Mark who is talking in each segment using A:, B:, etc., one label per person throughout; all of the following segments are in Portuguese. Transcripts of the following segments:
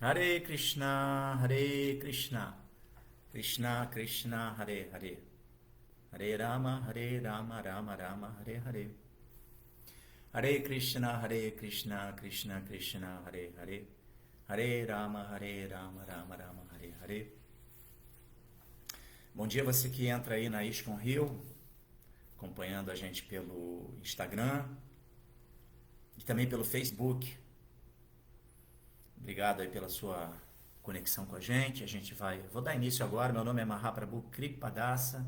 A: Hare Krishna, Krishna Krishna, Hare Hare, Hare Rama, Rama Rama, Hare Hare. Hare Krishna, Krishna Krishna, Hare Hare, Hare Rama, Rama Rama, Hare Hare. Bom dia você que entra aí na ISKCON Rio, acompanhando a gente pelo Instagram e também pelo Facebook. Obrigado aí pela sua conexão com a gente. Vou dar início agora. Meu nome é Mahaprabhu Kripadasa.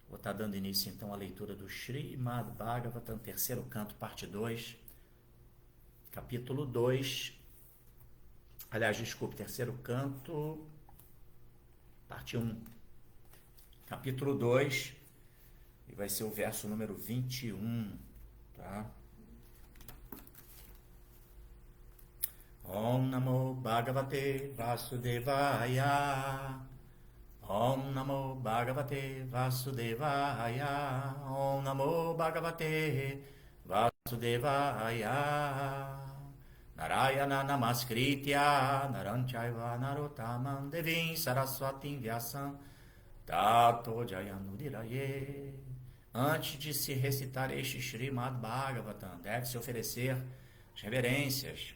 A: Vou estar dando início então à leitura do Srimad Bhagavatam, terceiro canto, parte 2, capítulo 2. Aliás, desculpe, terceiro canto, parte 1, capítulo 2, e vai ser o verso número 21, tá? Om Namo Bhagavate Vasudevaya. Om Namo Bhagavate Vasudevaya. Om Namo Bhagavate Vasudevaya. Narayana Namaskritya Naram Chaiva Narottamam Devim Saraswatim Vyasam Tato Jayanudiraye. Antes de se recitar este Srimad Bhagavatam, deve-se oferecer as reverências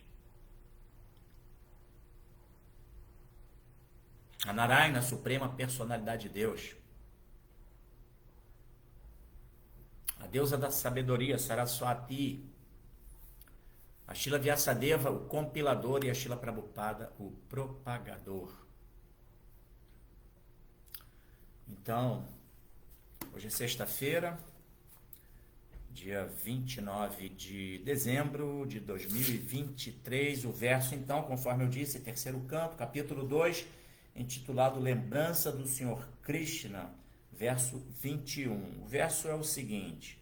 A: a Narayana, suprema personalidade de Deus, a deusa da sabedoria, Saraswati, a Srila Vyasadeva, o compilador, e a Srila Prabhupada, o propagador. Então, hoje é sexta-feira, dia 29 de dezembro de 2023, o verso, então, conforme eu disse, terceiro canto, capítulo 2, intitulado Lembrança do Senhor Krishna, verso 21. O verso é o seguinte: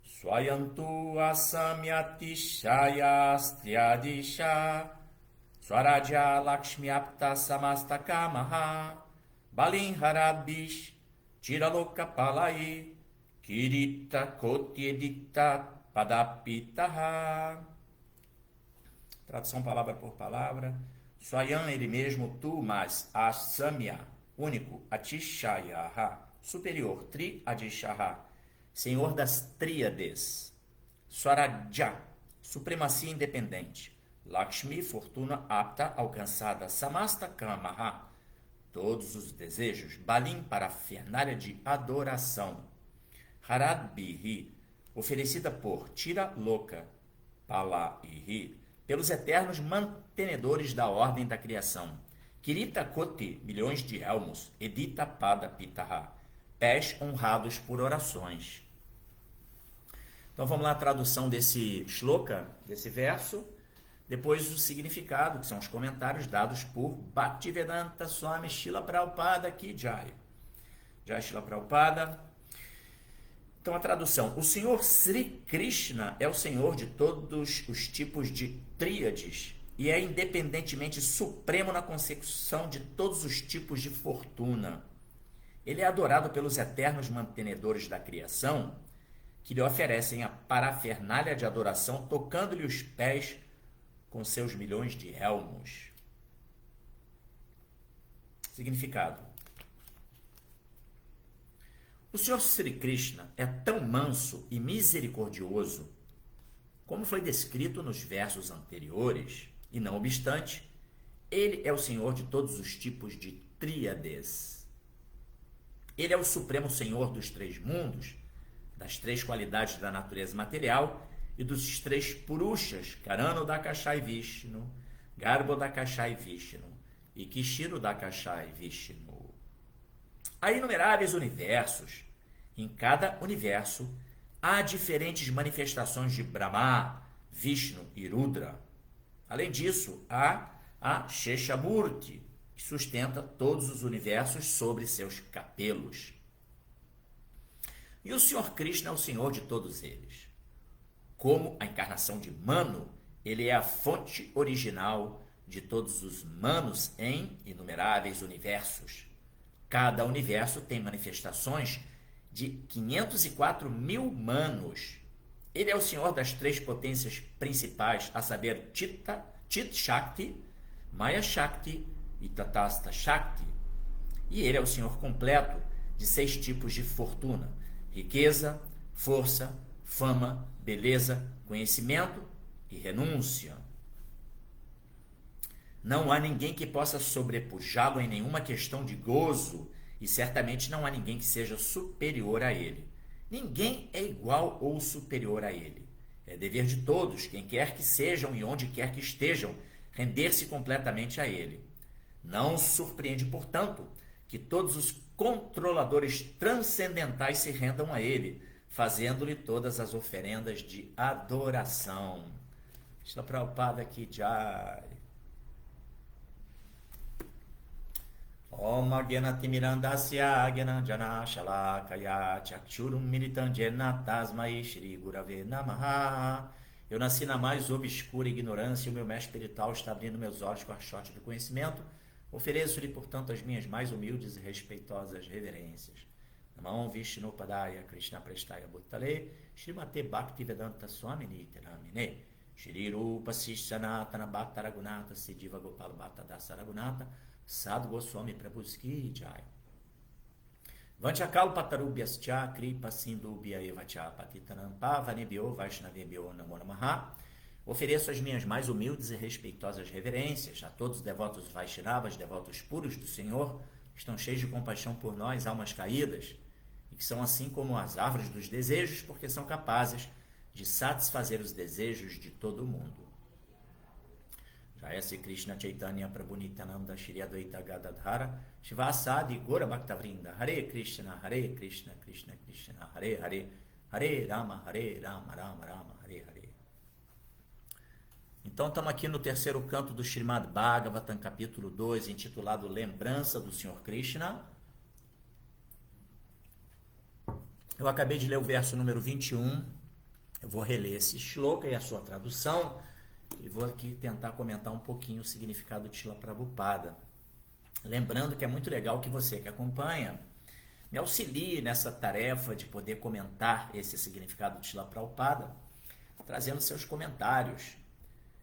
A: Swayantu asamyati shayastriadisha Swarajya Lakshmi apta samastakamaha Balin harabish tiraloka palai Kirita koti edita padapitaha. Tradução palavra por palavra. Swayam, ele mesmo, tu, mas, Asamya, único, Atishayaha, superior, Tri Adishaha, senhor das tríades, Swaraja, supremacia independente, Lakshmi, fortuna apta, alcançada, Samasta Kamaha, todos os desejos, Balim, parafernália de adoração, Haradbihi, oferecida por Tira Loka, Pala e Ri, pelos eternos mantenedores da ordem da criação. Kirita Koti, milhões de elmos, Edita Pada Pitaha, pés honrados por orações. Então vamos lá, a tradução desse shloka, desse verso, depois o significado, que são os comentários dados por Bhaktivedanta Swami Srila Prabhupada Ki Jai. Jai Srila Prabhupada. Então a tradução: o Senhor Sri Krishna é o Senhor de todos os tipos de tríades e é independentemente supremo na consecução de todos os tipos de fortuna. Ele é adorado pelos eternos mantenedores da criação, que lhe oferecem a parafernália de adoração, tocando-lhe os pés com seus milhões de elmos. Significado: o Senhor Sri Krishna é tão manso e misericordioso, como foi descrito nos versos anteriores, e não obstante, ele é o Senhor de todos os tipos de tríades. Ele é o Supremo Senhor dos três mundos, das três qualidades da natureza material e dos três Purushas, Karano Dakashai Vishnu, Garbo Dakashai Vishnu e Kishiro Dakashai Vishnu. Há inumeráveis universos. Em cada universo há diferentes manifestações de Brahma, Vishnu e Rudra. Além disso, há a Sheshamurti, que sustenta todos os universos sobre seus capelos. E o Senhor Krishna é o Senhor de todos eles. Como a encarnação de Manu, ele é a fonte original de todos os Manus em inumeráveis universos. Cada universo tem manifestações de 504 mil Manus. Ele é o senhor das três potências principais, a saber, Chit Shakti, Maya Shakti e Tatastha Shakti. E ele é o Senhor completo de 6 tipos de fortuna: riqueza, força, fama, beleza, conhecimento e renúncia. Não há ninguém que possa sobrepujá-lo em nenhuma questão de gozo, e certamente não há ninguém que seja superior a ele. Ninguém é igual ou superior a ele. É dever de todos, quem quer que sejam e onde quer que estejam, render-se completamente a ele. Não surpreende, portanto, que todos os controladores transcendentais se rendam a ele, fazendo-lhe todas as oferendas de adoração. Shila Prabhupada Ki Jai. Om Agyanati Mirandasya Agyananjana Shalakaya Chakchurum Militam Jena Tasmai Shri Gurave Namaha. Eu nasci na mais obscura ignorância e o meu mestre espiritual está abrindo meus olhos com a sorte do conhecimento. Ofereço-lhe, portanto, as minhas mais humildes e respeitosas reverências. Namah Vishnu Padaya Krishna Prestaya Bhuttale Srimate Bhaktivedanta Swami Nityanamine Shri Rupa Sanatana Bhatta Raghunatha Siddhiva Gopala Bhatta Dasa Raghunatha Sadhu Goswami Prabhu Ki Jai. Vanchakalo Patarubhyascha Kripa Sindubhya Evacha Patitanam Pavanebhyo Vaishnavebhyo Namo Namaha. Ofereço as minhas mais humildes e respeitosas reverências a todos os devotos Vaishnavas, devotos puros do Senhor, que estão cheios de compaixão por nós, almas caídas, e que são assim como as árvores dos desejos, porque são capazes de satisfazer os desejos de todo o mundo. Jaya Sri Krishna Chaitanya Prabhu Nityananda Shri Advaita Gadadhara Shivasadi Gora Bhaktavrinda Hare Krishna Krishna Krishna Hare Hare Hare Rama Rama Rama Hare Hare. Então estamos aqui no terceiro canto do Srimad Bhagavatam, capítulo 2, intitulado Lembrança do Senhor Krishna. Eu acabei de ler o verso número 21, eu vou reler esse shloka e a sua tradução, e vou aqui tentar comentar um pouquinho o significado de Srila Prabhupada. Lembrando que é muito legal que você que acompanha me auxilie nessa tarefa de poder comentar esse significado de Srila Prabhupada, trazendo seus comentários.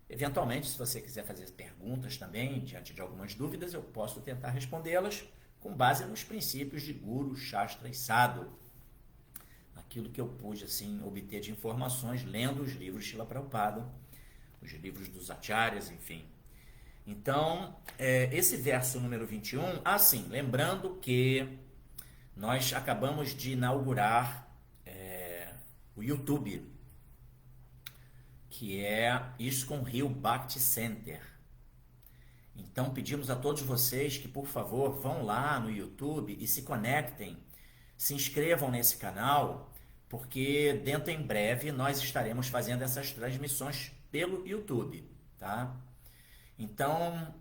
A: Eventualmente, se você quiser fazer perguntas também, diante de algumas dúvidas, eu posso tentar respondê-las com base nos princípios de Guru, Shastra e Sadhu. Aquilo que eu pude assim, obter de informações lendo os livros de Srila Prabhupada, os livros dos acharyas, enfim. Então, esse verso número 21, lembrando que nós acabamos de inaugurar o YouTube, que é ISKCON Rio Bhakti Center. Então, pedimos a todos vocês que, por favor, vão lá no YouTube e se conectem, se inscrevam nesse canal, porque dentro em breve nós estaremos fazendo essas transmissões pelo YouTube, tá? Então,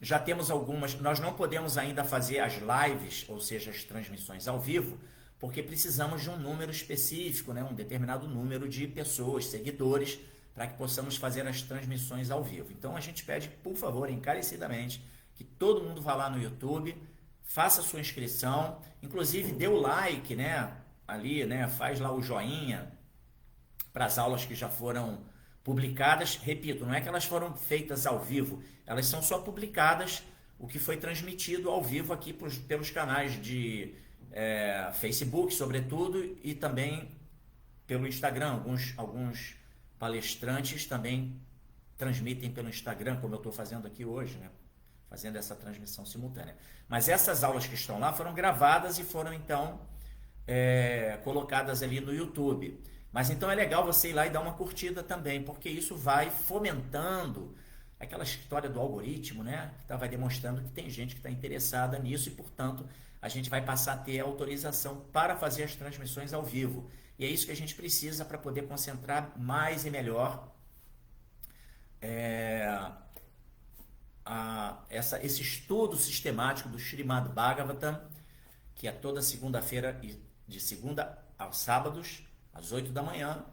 A: já temos algumas, nós não podemos ainda fazer as lives, ou seja, as transmissões ao vivo, porque precisamos de um número específico, né? Um determinado número de pessoas, seguidores, para que possamos fazer as transmissões ao vivo. Então, a gente pede, por favor, encarecidamente, que todo mundo vá lá no YouTube, faça sua inscrição, inclusive dê o like, né? Ali, né? Faz lá o joinha para as aulas que já foram publicadas. Repito, não é que elas foram feitas ao vivo, elas são só publicadas o que foi transmitido ao vivo aqui pelos canais de Facebook, sobretudo, e também pelo Instagram. Alguns palestrantes também transmitem pelo Instagram, como eu estou fazendo aqui hoje, né? Fazendo essa transmissão simultânea. Mas essas aulas que estão lá foram gravadas e foram, então, colocadas ali no YouTube. Mas então é legal você ir lá e dar uma curtida também, porque isso vai fomentando aquela história do algoritmo, né? Que vai demonstrando que tem gente que está interessada nisso e, portanto, a gente vai passar a ter autorização para fazer as transmissões ao vivo. E é isso que a gente precisa para poder concentrar mais e melhor esse estudo sistemático do Srimad Bhagavatam, que é toda segunda-feira, de segunda aos sábados, às 8 da manhã,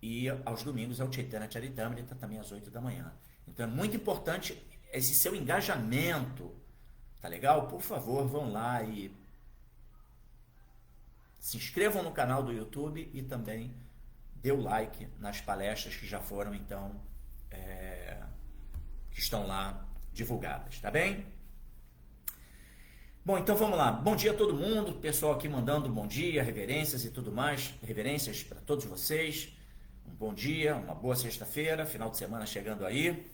A: e aos domingos é o Chaitanya Charitamrita, também às 8 da manhã. Então é muito importante esse seu engajamento, tá legal? Por favor, vão lá e se inscrevam no canal do YouTube e também dê o like nas palestras que já foram, então, que estão lá divulgadas, tá bem? Bom, então vamos lá. Bom dia a todo mundo, pessoal aqui mandando bom dia, reverências e tudo mais, reverências para todos vocês. Um bom dia, uma boa sexta-feira, final de semana chegando aí.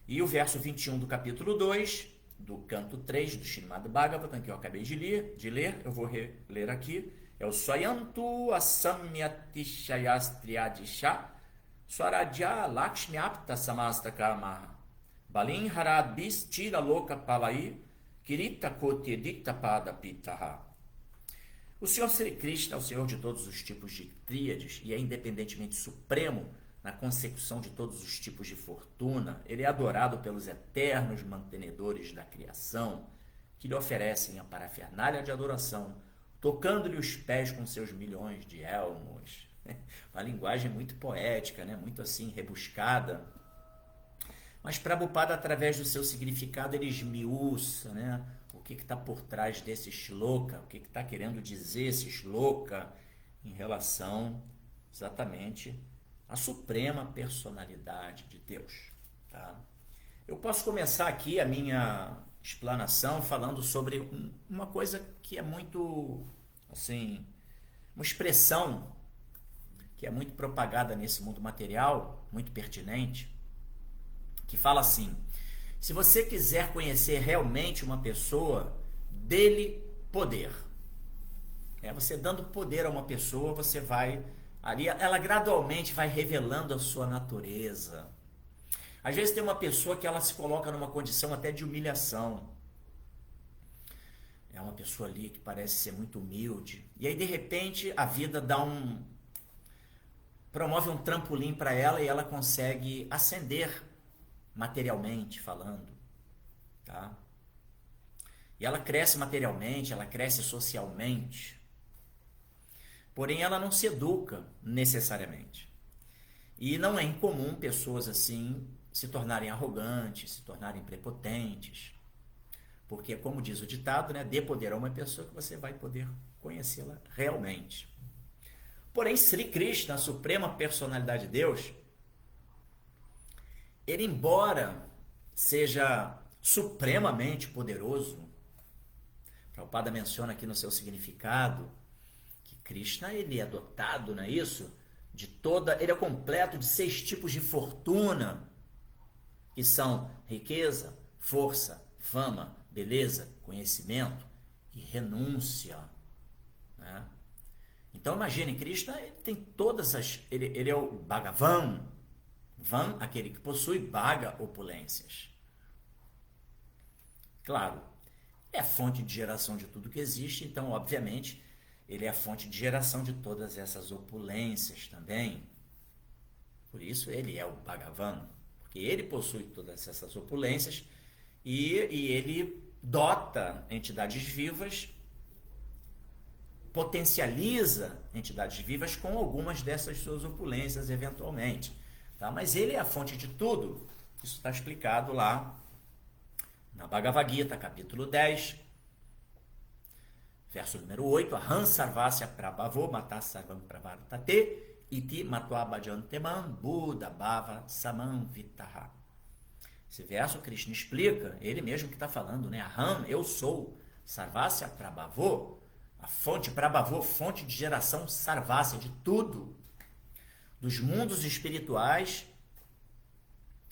A: E o verso 21 do capítulo 2, do canto 3 do Srimad Bhagavatam, que eu acabei de ler, eu vou reler aqui. É o Swayantu Asamyatishayastriyadisha Swarajya Lakshmi Apta Samastakama Balin Harabis Tira Loka Palai Kirita Koti Dikta Pada Pitaha. O Senhor Sri Krishna é o Senhor de todos os tipos de tríades e é independentemente supremo na consecução de todos os tipos de fortuna. Ele é adorado pelos eternos mantenedores da criação, que lhe oferecem a parafernália de adoração, tocando-lhe os pés com seus milhões de elmos. Uma linguagem muito poética, né? Muito assim, rebuscada. Mas Prabhupada, através do seu significado, ele esmiuça, né? O que está por trás desse shloka, o que está querendo dizer esse shloka em relação exatamente à suprema personalidade de Deus. Tá? Eu posso começar aqui a minha explanação falando sobre uma coisa que é muito, assim, uma expressão que é muito propagada nesse mundo material, muito pertinente, que fala assim: se você quiser conhecer realmente uma pessoa, dê-lhe poder. Você dando poder a uma pessoa, você vai ali, ela gradualmente vai revelando a sua natureza. Às vezes tem uma pessoa que ela se coloca numa condição até de humilhação. É uma pessoa ali que parece ser muito humilde. E aí, de repente, a vida promove um trampolim para ela e ela consegue ascender materialmente falando, tá? E ela cresce materialmente, ela cresce socialmente, porém ela não se educa necessariamente. E não é incomum pessoas assim se tornarem arrogantes, se tornarem prepotentes, porque, como diz o ditado, né, dê poder a uma pessoa que você vai poder conhecê-la realmente. Porém, Sri Krishna, a suprema personalidade de Deus, ele, embora seja supremamente poderoso, Prabhupada menciona aqui no seu significado que Krishna, ele é dotado, não é isso? Ele é completo de 6 tipos de fortuna, que são riqueza, força, fama, beleza, conhecimento e renúncia, né? Então imagine, Krishna, ele tem todas ele é o Bhagavan, Van, aquele que possui, Bhaga, opulências. Claro, é a fonte de geração de tudo que existe, então, obviamente, ele é a fonte de geração de todas essas opulências também. Por isso, ele é o Bhagavan, porque ele possui todas essas opulências e ele dota entidades vivas, potencializa entidades vivas com algumas dessas suas opulências, eventualmente. Tá? Mas ele é a fonte de tudo. Isso está explicado lá na Bhagavad Gita, capítulo 10, verso número 8. Aham sarvasya prabhavo matas sarvam pravartate iti matva bhajanteman buddha bhava samam vitaha. Esse verso Krishna explica, ele mesmo que está falando, né? Aham, eu sou, sarvasya prabhavo, a fonte prabhavo, fonte de geração sarvasya, de tudo, dos mundos espirituais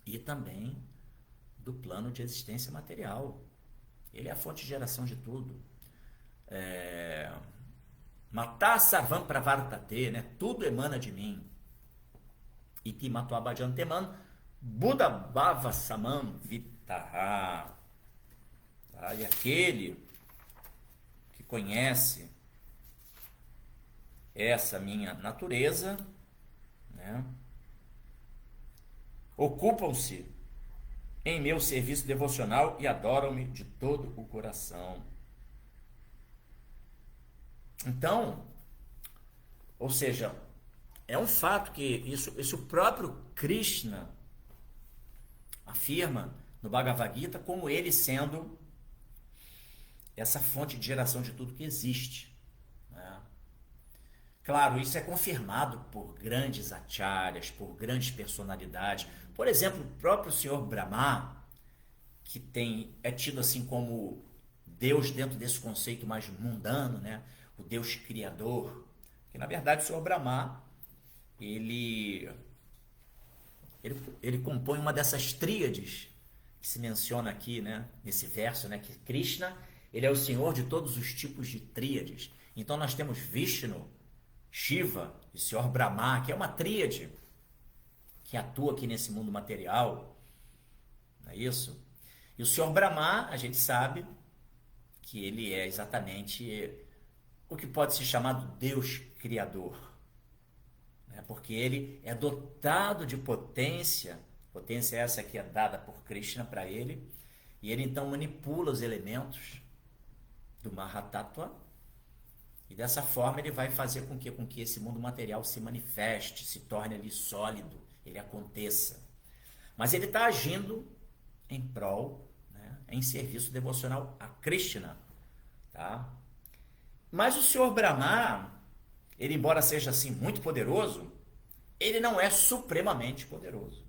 A: e também do plano de existência material. Ele é a fonte de geração de tudo. Matá sarvam pravartate, né? Tudo emana de mim. Iti matva bhajanteman buddha bhava samam vitaha. E aquele que conhece essa minha natureza, né, ocupam-se em meu serviço devocional e adoram-me de todo o coração. Então, ou seja, é um fato que isso o próprio Krishna afirma no Bhagavad Gita como ele sendo essa fonte de geração de tudo que existe, né? Claro, isso é confirmado por grandes acharyas, por grandes personalidades. Por exemplo, o próprio Senhor Brahma, é tido assim como Deus dentro desse conceito mais mundano, né? O Deus criador, que na verdade o Senhor Brahma, ele, ele compõe uma dessas tríades que se menciona aqui, né? Nesse verso, né? Que Krishna, ele é o Senhor de todos os tipos de tríades. Então nós temos Vishnu, Shiva e Senhor Brahma, que é uma tríade que atua aqui nesse mundo material, não é isso? E o Senhor Brahma, a gente sabe que ele é exatamente o que pode ser chamado Deus Criador, né? Porque ele é dotado de potência essa que é dada por Krishna para ele, e ele então manipula os elementos do Mahatattva, e dessa forma ele vai fazer com que esse mundo material se manifeste, se torne ali sólido, ele aconteça. Mas ele está agindo em prol, né, em serviço devocional a Krishna. Tá? Mas o Senhor Brahma, ele embora seja assim muito poderoso, ele não é supremamente poderoso.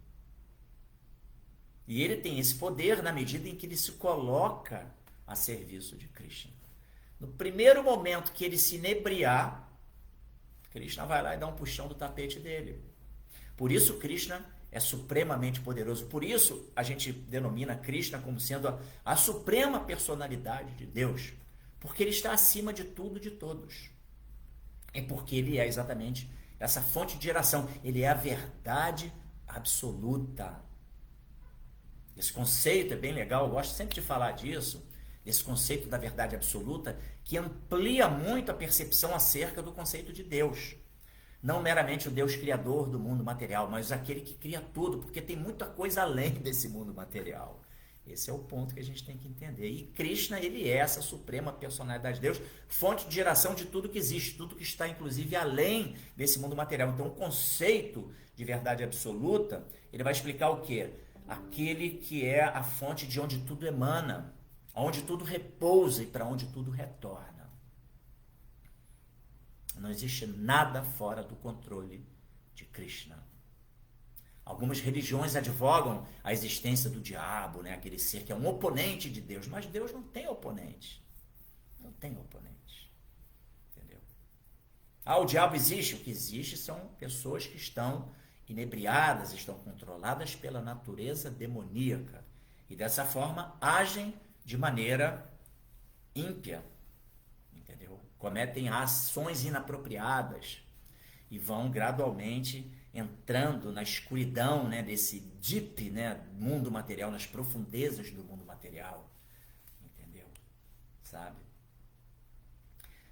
A: E ele tem esse poder na medida em que ele se coloca a serviço de Krishna. No primeiro momento que ele se inebriar, Krishna vai lá e dá um puxão do tapete dele. Por isso Krishna é supremamente poderoso. Por isso a gente denomina Krishna como sendo a suprema personalidade de Deus. Porque ele está acima de tudo e de todos. É porque ele é exatamente essa fonte de geração. Ele é a verdade absoluta. Esse conceito é bem legal, eu gosto sempre de falar disso, desse conceito da verdade absoluta, que amplia muito a percepção acerca do conceito de Deus. Não meramente o Deus criador do mundo material, mas aquele que cria tudo, porque tem muita coisa além desse mundo material. Esse é o ponto que a gente tem que entender. E Krishna, ele é essa suprema personalidade de Deus, fonte de geração de tudo que existe, tudo que está inclusive além desse mundo material. Então o conceito de verdade absoluta, ele vai explicar o quê? Aquele que é a fonte de onde tudo emana, onde tudo repousa e para onde tudo retorna. Não existe nada fora do controle de Krishna. Algumas religiões advogam a existência do diabo, né? Aquele ser que é um oponente de Deus, mas Deus não tem oponente. Não tem oponente. Entendeu? O diabo existe. O que existe são pessoas que estão inebriadas, estão controladas pela natureza demoníaca e dessa forma agem de maneira ímpia, entendeu? Cometem ações inapropriadas e vão gradualmente entrando na escuridão, né, desse deep, né, mundo material, nas profundezas do mundo material, entendeu? Sabe?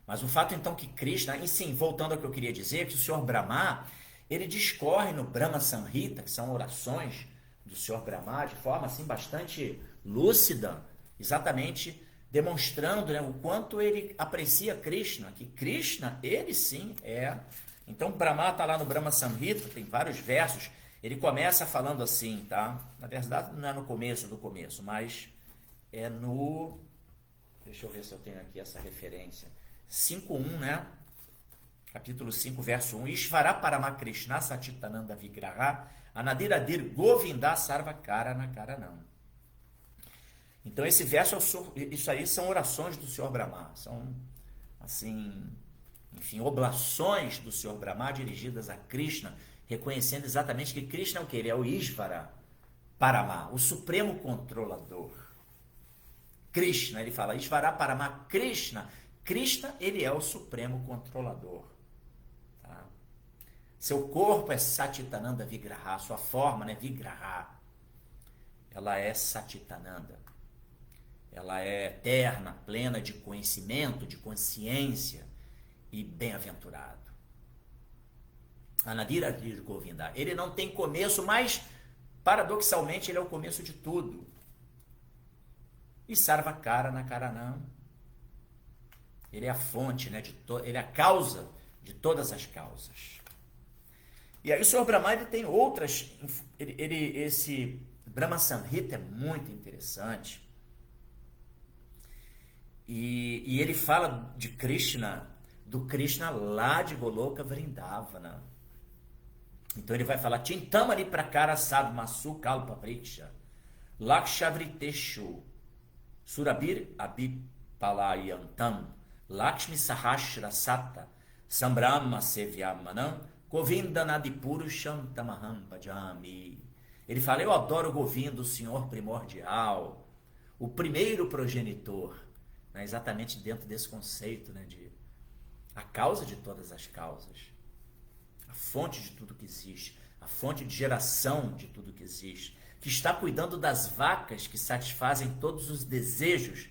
A: Mas o fato então que Krishna, e sim, voltando ao que eu queria dizer, que o Senhor Brahma, ele discorre no Brahma Samhita, que são orações do Senhor Brahma, de forma assim bastante lúcida, exatamente demonstrando, né, o quanto ele aprecia Krishna, que Krishna, ele sim é. Então Brahma está lá no Brahma Samhita, tem vários versos, ele começa falando assim, tá? Na verdade não é no começo do começo, mas é no... Deixa eu ver se eu tenho aqui essa referência. 5.1, né? Capítulo 5, verso 1. Ishvara Parama Krishna Satitananda Vigraha Anadiradir Govinda Sarvakara Nakaranam. Então esse verso, isso aí são orações do Senhor Brahma. São, assim, enfim, oblações do Senhor Brahma dirigidas a Krishna, reconhecendo exatamente que Krishna é o que? Ele é o Ishvara Parama, o supremo controlador. Krishna, ele fala Ishvara Parama Krishna. Krishna, ele é o supremo controlador. Tá? Seu corpo é Satitananda Vigraha, sua forma, né, Vigraha, ela é Satitananda. Ela é eterna, plena de conhecimento, de consciência e bem-aventurado. Anadiradir Govinda. Ele não tem começo, mas paradoxalmente ele é o começo de tudo. E Sarvakara Nakaranam. Ele é a fonte, né, ele é a causa de todas as causas. E aí o Senhor Brahma, ele tem outras, esse Brahma Samhita é muito interessante. E ele fala de Krishna, do Krishna lá de Goloka Vrindavana. Então ele vai falar Chintamani Prakara Sadmasu Kalpa Vriksha Lakshavriteshu Surabir Abhipalayantam Lakshmi Sahasra Sata Sambrahma Sevyamanam Govindanadipurusham Tamaham Bhajami. Ele fala, eu adoro o Govinda, o Senhor primordial, o primeiro progenitor, né, exatamente dentro desse conceito, né, de a causa de todas as causas, a fonte de tudo que existe, a fonte de geração de tudo que existe, que está cuidando das vacas que satisfazem todos os desejos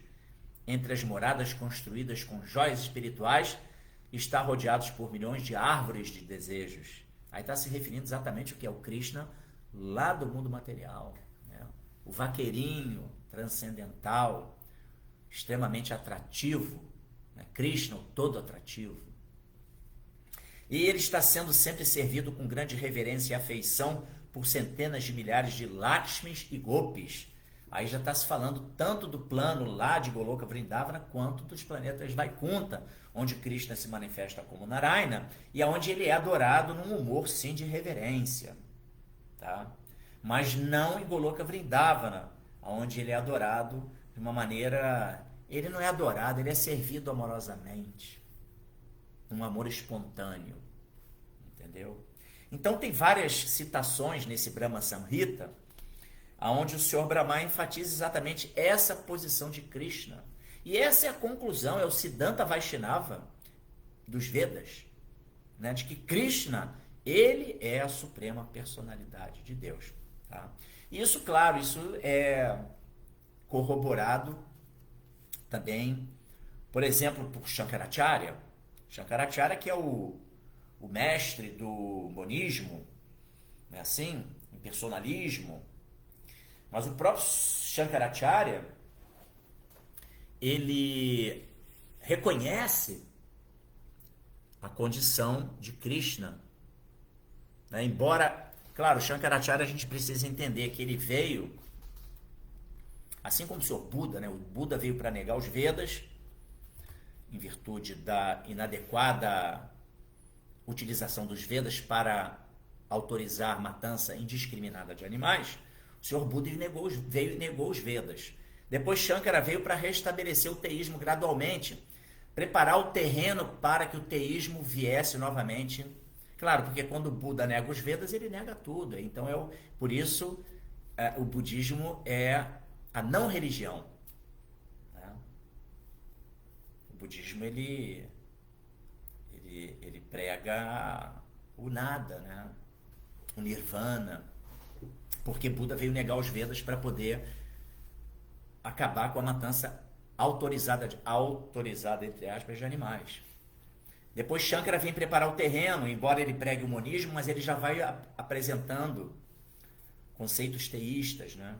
A: entre as moradas construídas com joias espirituais e está rodeados por milhões de árvores de desejos. Aí está se referindo exatamente ao que é o Krishna lá do mundo material, né? O vaqueirinho transcendental, extremamente atrativo, né? Krishna, o todo atrativo. E ele está sendo sempre servido com grande reverência e afeição por centenas de milhares de Lakshmis e Gopis. Aí já está se falando tanto do plano lá de Goloka Vrindavana quanto dos planetas Vaikunta, onde Krishna se manifesta como Narayana e onde ele é adorado num humor sim de reverência, tá? Mas não em Goloka Vrindavana, onde ele é adorado de uma maneira... Ele não é adorado, ele é servido amorosamente, um amor espontâneo, entendeu? Então tem várias citações nesse Brahma Samhita, onde o Sr. Brahma enfatiza exatamente essa posição de Krishna. E essa é a conclusão, é o Siddhanta Vaishnava dos Vedas, né? De que Krishna, ele é a suprema personalidade de Deus. Tá? E isso, claro, isso é corroborado também, por exemplo, por Shankaracharya. Shankaracharya, que é o mestre do monismo, né, assim, impersonalismo. Mas o próprio Shankaracharya, ele reconhece a condição de Krishna, né? Embora, claro, Shankaracharya a gente precisa entender que ele veio, assim como o Senhor Buda, né? O Buda veio para negar os Vedas, em virtude da inadequada utilização dos Vedas para autorizar matança indiscriminada de animais. O Senhor Buda veio e negou os Vedas. Depois Shankara veio para restabelecer o teísmo gradualmente, preparar o terreno para que o teísmo viesse novamente. Claro, porque quando o Buda nega os Vedas, ele nega tudo. Então, por isso, o budismo é a não religião. Né? O budismo, ele prega o nada, né? O nirvana, porque Buda veio negar os Vedas para poder acabar com a matança autorizada entre aspas, de animais. Depois Shankara vem preparar o terreno, embora ele pregue o monismo, mas ele já vai apresentando conceitos teístas, né?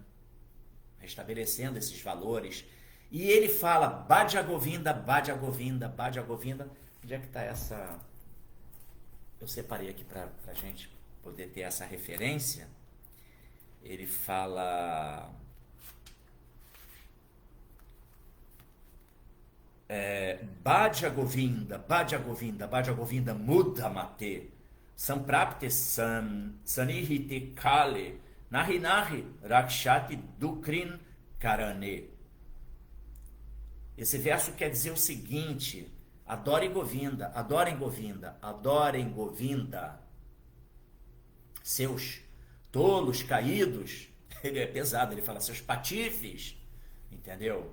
A: Restabelecendo esses valores. E ele fala Bhaja Govinda, Bhaja Govinda, Bhaja Govinda. Onde é que está essa... Eu separei aqui para a gente poder ter essa referência. Ele fala... Bhaja Govinda, Bhaja Govinda, Bhaja Govinda Mudhamate Samprapte Sanihite Kale Nahi Nahi Rakshati Dukrin Karane. Esse verso quer dizer o seguinte: adorem Govinda, adorem Govinda, adorem Govinda. Seus tolos caídos, ele é pesado, ele fala seus patifes, entendeu?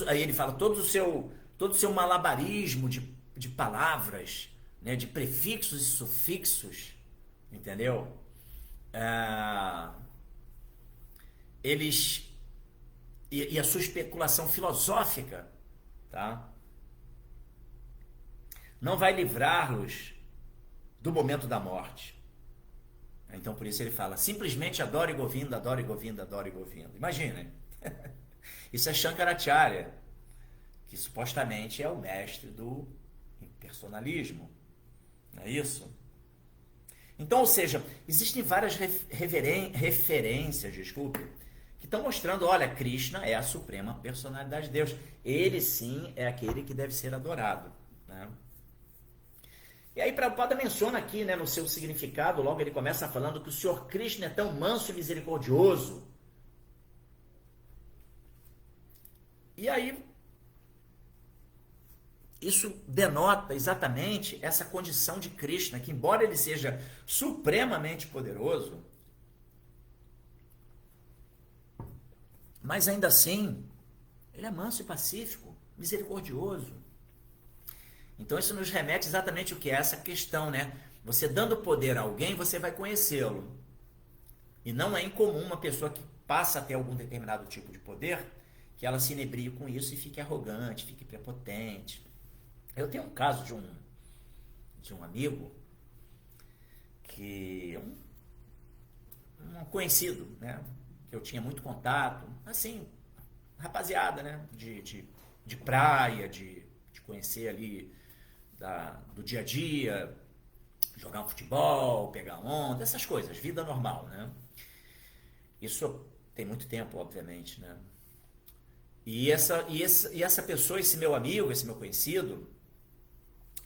A: Aí ele fala, todo o seu malabarismo de palavras, né, de prefixos e sufixos, entendeu? E a sua especulação filosófica, tá? Não vai livrá-los do momento da morte. Então por isso ele fala, simplesmente adore Govinda, adore Govinda, adore Govinda. Imaginem. Isso é Shankaracharya, que supostamente é o mestre do impersonalismo. Não é isso? Então, ou seja, existem várias referências, desculpe, que estão mostrando, olha, Krishna é a suprema personalidade de Deus. Ele sim é aquele que deve ser adorado, né?
B: E aí Prabhupada menciona aqui, né, no seu significado, logo ele começa falando que o Senhor Krishna é tão manso e misericordioso. E aí isso denota exatamente essa condição de Krishna, que embora ele seja supremamente poderoso, mas ainda assim, ele é manso e pacífico, misericordioso. Então isso nos remete exatamente o que é essa questão, né? Você dando poder a alguém, você vai conhecê-lo. E não é incomum uma pessoa que passa a ter algum determinado tipo de poder, que ela se inebrie com isso e fique arrogante, fique prepotente. Eu tenho um caso de um amigo, que um conhecido, né? Que eu tinha muito contato, assim, rapaziada, né? De praia, de conhecer ali do dia a dia, jogar um futebol, pegar onda, essas coisas, vida normal, né? Isso tem muito tempo, obviamente, né? E essa pessoa, esse meu amigo, esse meu conhecido,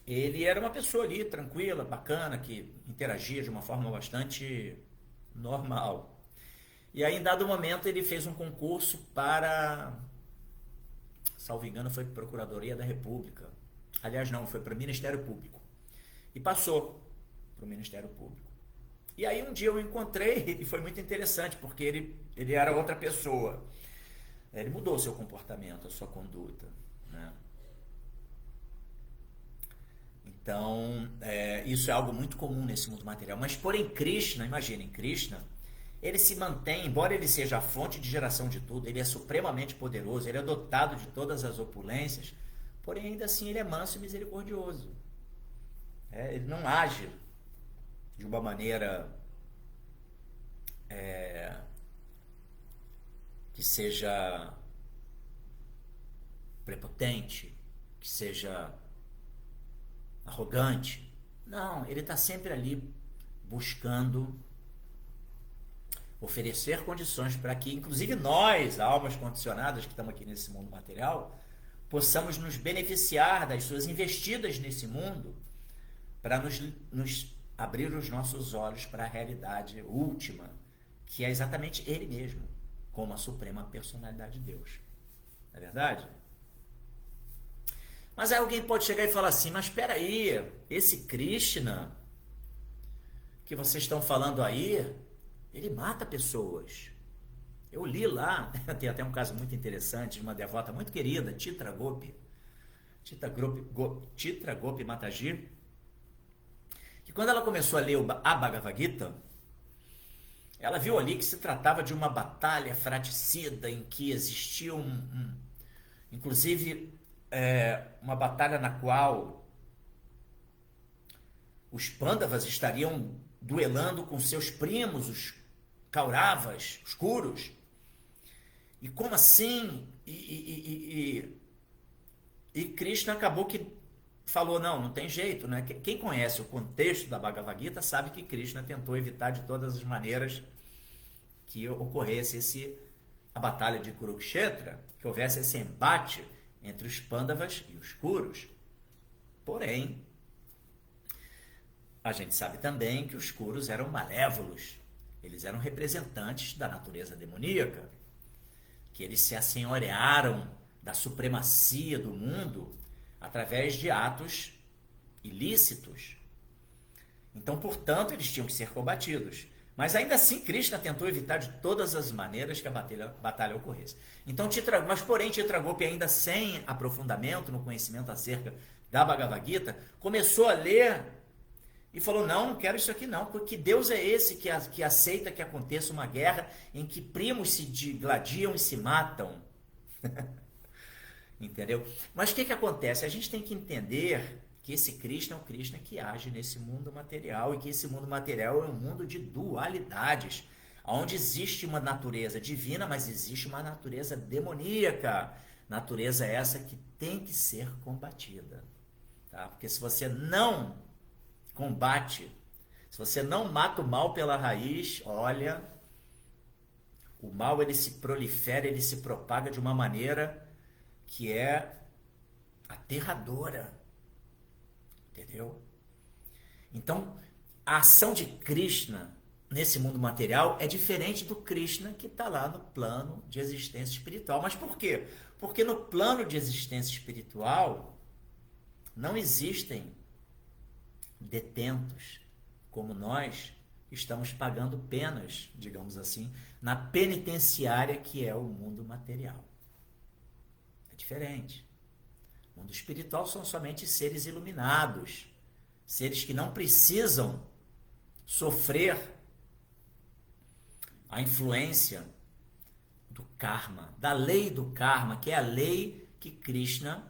B: ele era uma pessoa ali tranquila, bacana, que interagia de uma forma bastante normal. E aí, em dado momento, ele fez um concurso para, salvo engano, foi Procuradoria da República. Aliás, não, foi para o Ministério Público. E passou para o Ministério Público. E aí um dia eu o encontrei e foi muito interessante, porque ele era outra pessoa. Ele mudou o seu comportamento, a sua conduta, né? Então, isso é algo muito comum nesse mundo material. Mas, porém, Krishna, imaginem, Krishna, ele se mantém, embora ele seja a fonte de geração de tudo, ele é supremamente poderoso, ele é dotado de todas as opulências, porém, ainda assim, ele é manso e misericordioso. Ele não age de uma maneira que seja prepotente, que seja arrogante. Não, ele está sempre ali buscando oferecer condições para que, inclusive nós, almas condicionadas que estamos aqui nesse mundo material, possamos nos beneficiar das suas investidas nesse mundo para nos abrir os nossos olhos para a realidade última, que é exatamente ele mesmo, como a suprema personalidade de Deus. Não é verdade? Mas aí alguém pode chegar e falar assim, mas espera aí, esse Krishna que vocês estão falando aí, ele mata pessoas. Eu li lá, tem até um caso muito interessante de uma devota muito querida, Chitra Gopi Mataji, que quando ela começou a ler a Bhagavad Gita, ela viu ali que se tratava de uma batalha fratricida em que existia inclusive uma batalha na qual os Pandavas estariam duelando com seus primos, os Kauravas, os Kurus. E como assim? E Krishna acabou que falou, não tem jeito, né? Quem conhece o contexto da Bhagavad Gita sabe que Krishna tentou evitar de todas as maneiras que ocorresse a batalha de Kurukshetra, que houvesse esse embate entre os Pandavas e os Kurus. Porém, a gente sabe também que os Kurus eram malévolos. Eles eram representantes da natureza demoníaca, que eles se assenhorearam da supremacia do mundo através de atos ilícitos. Então, portanto, eles tinham que ser combatidos. Mas ainda assim, Krishna tentou evitar de todas as maneiras que a batalha ocorresse. Então, mas porém, Chitragopi, ainda sem aprofundamento no conhecimento acerca da Bhagavad Gita, começou a ler e falou, não quero isso aqui não, porque Deus é esse que aceita que aconteça uma guerra em que primos se digladiam e se matam. Entendeu? Mas o que acontece? A gente tem que entender que esse Krishna é o Krishna que age nesse mundo material e que esse mundo material é um mundo de dualidades, onde existe uma natureza divina, mas existe uma natureza demoníaca. Natureza essa que tem que ser combatida. Tá? Porque se você não combate, se você não mata o mal pela raiz, olha, o mal ele se prolifera, ele se propaga de uma maneira que é aterradora. Entendeu? Então, a ação de Krishna nesse mundo material é diferente do Krishna que está lá no plano de existência espiritual. Mas por quê? Porque no plano de existência espiritual não existem detentos como nós estamos pagando penas, digamos assim, na penitenciária que é o mundo material. É diferente. O mundo espiritual são somente seres iluminados, seres que não precisam sofrer a influência do karma, da lei do karma, que é a lei que Krishna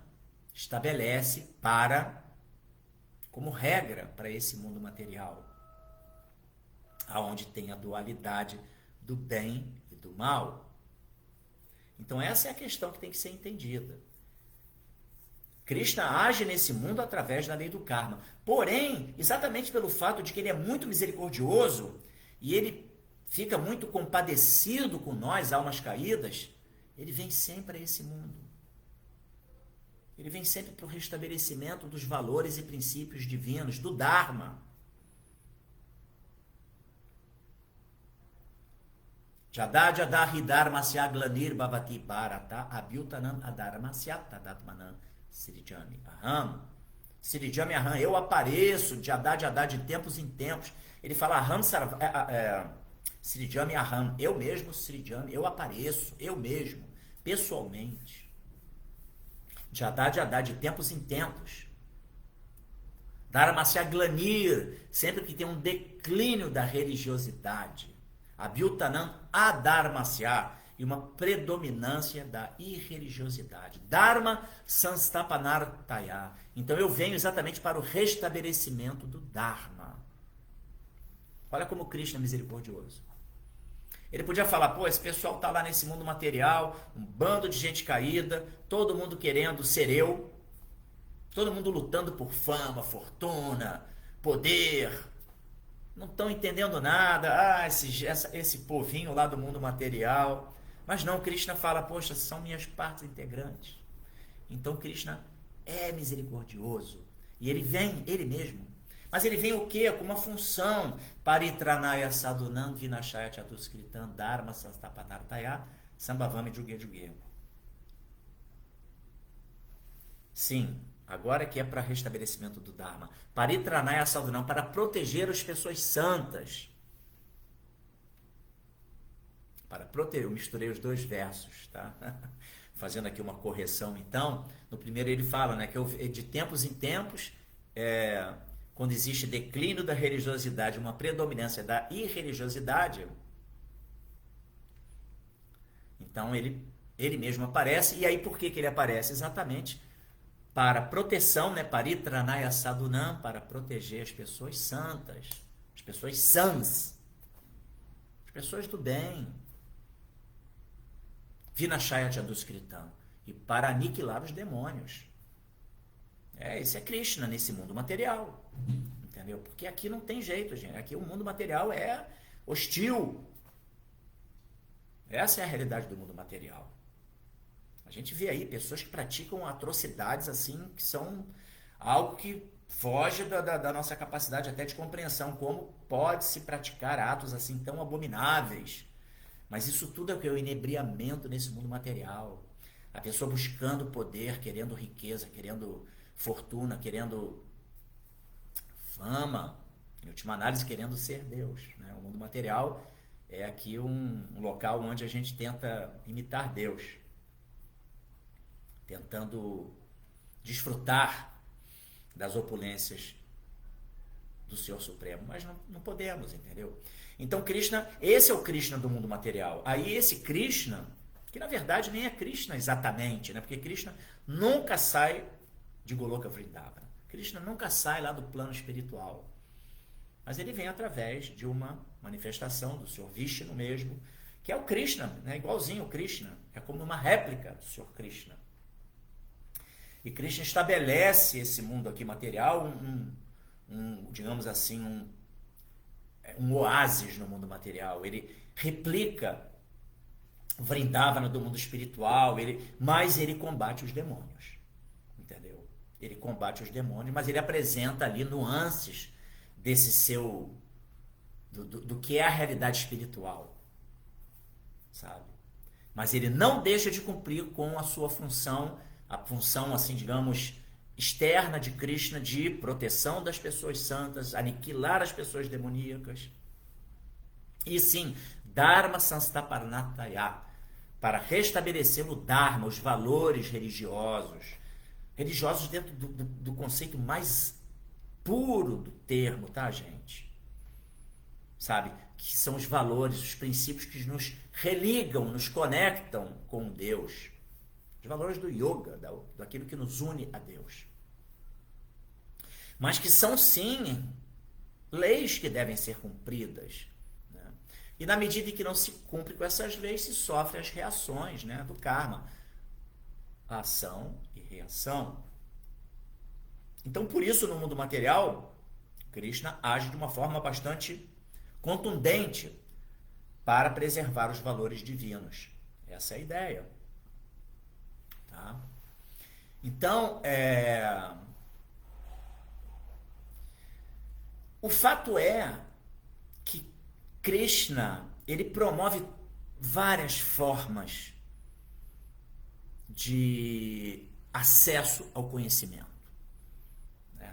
B: estabelece como regra para esse mundo material, aonde tem a dualidade do bem e do mal. Então essa é a questão que tem que ser entendida. Krishna age nesse mundo através da lei do karma. Porém, exatamente pelo fato de que ele é muito misericordioso e ele fica muito compadecido com nós, almas caídas, ele vem sempre a esse mundo. Ele vem sempre para o restabelecimento dos valores e princípios divinos, do Dharma. Jada hridharmasya glanir bhavati bharata abhyutanam adharmasya tadatmanam sirijami aham. Sirijami aham, eu apareço, jada de tempos em tempos. Ele fala aham Sirijami aham, eu mesmo Sirijami, eu apareço, eu mesmo, pessoalmente. Jada de tempos em tempos. Dharmasya glanir, sempre que tem um declínio da religiosidade. Abhyutanam adharmasya, e uma predominância da irreligiosidade. Dharma sanstapanartaya. Então eu venho exatamente para o restabelecimento do Dharma. Olha como Krishna é misericordioso. Ele podia falar, pô, esse pessoal tá lá nesse mundo material, um bando de gente caída, todo mundo querendo ser eu, todo mundo lutando por fama, fortuna, poder, não estão entendendo nada, esse povinho lá do mundo material. Mas não, Krishna fala, poxa, são minhas partes integrantes. Então Krishna é misericordioso. E ele vem, ele mesmo. Mas ele vem o quê? Com uma função. Paritranaya sadhunam vinashaya chatuskritam dharma sanstapanartaya sambhavami juge juge. Sim, agora que é para restabelecimento do Dharma. Paritranaya sadhunam, para proteger as pessoas santas. Para proteger, eu misturei os dois versos, tá? Fazendo aqui uma correção, então. No primeiro ele fala, né, que de tempos em tempos, quando existe declínio da religiosidade, uma predominância da irreligiosidade, então ele mesmo aparece. E aí por que ele aparece? Exatamente para proteção, né? Paritranaya sadhunam, para proteger as pessoas santas, as pessoas sãs, as pessoas do bem. Vinashaya chaduskritam, e para aniquilar os demônios. Esse é Krishna nesse mundo material. Entendeu? Porque aqui não tem jeito, gente. Aqui o mundo material é hostil. Essa é a realidade do mundo material. A gente vê aí pessoas que praticam atrocidades assim, que são algo que foge da nossa capacidade até de compreensão. Como pode se praticar atos assim tão abomináveis? Mas isso tudo é o que? O inebriamento nesse mundo material. A pessoa buscando poder, querendo riqueza, querendo fortuna, querendo fama, em última análise, querendo ser Deus, né? O mundo material é aqui um local onde a gente tenta imitar Deus, tentando desfrutar das opulências do Senhor Supremo, mas não podemos, entendeu? Então Krishna, esse é o Krishna do mundo material. Aí esse Krishna, que na verdade nem é Krishna exatamente, né? Porque Krishna nunca sai de Goloka Vrindavana. Krishna nunca sai lá do plano espiritual. Mas ele vem através de uma manifestação do Senhor Vishnu mesmo, que é o Krishna, né? Igualzinho o Krishna. É como uma réplica do Senhor Krishna. E Krishna estabelece esse mundo aqui material, digamos assim, um oásis no mundo material. Ele replica Vrindavana do mundo espiritual, mas ele combate os demônios. Entendeu? Ele combate os demônios, mas ele apresenta ali nuances desse seu, do que é a realidade espiritual, sabe? Mas ele não deixa de cumprir com a sua função, a função, assim, digamos, externa de Krishna, de proteção das pessoas santas, aniquilar as pessoas demoníacas. E sim, Dharma Sansthapanataya, para restabelecer o Dharma, os valores religiosos. Religiosos dentro do conceito mais puro do termo, tá, gente? Sabe? Que são os valores, os princípios que nos religam, nos conectam com Deus. Os valores do yoga, daquilo que nos une a Deus. Mas que são, sim, leis que devem ser cumpridas. Né? E na medida em que não se cumpre com essas leis, se sofre as reações, né, do karma. Ação e reação. Então, por isso, no mundo material, Krishna age de uma forma bastante contundente para preservar os valores divinos. Essa é a ideia. Tá? Então, o fato é que Krishna, ele promove várias formas de acesso ao conhecimento.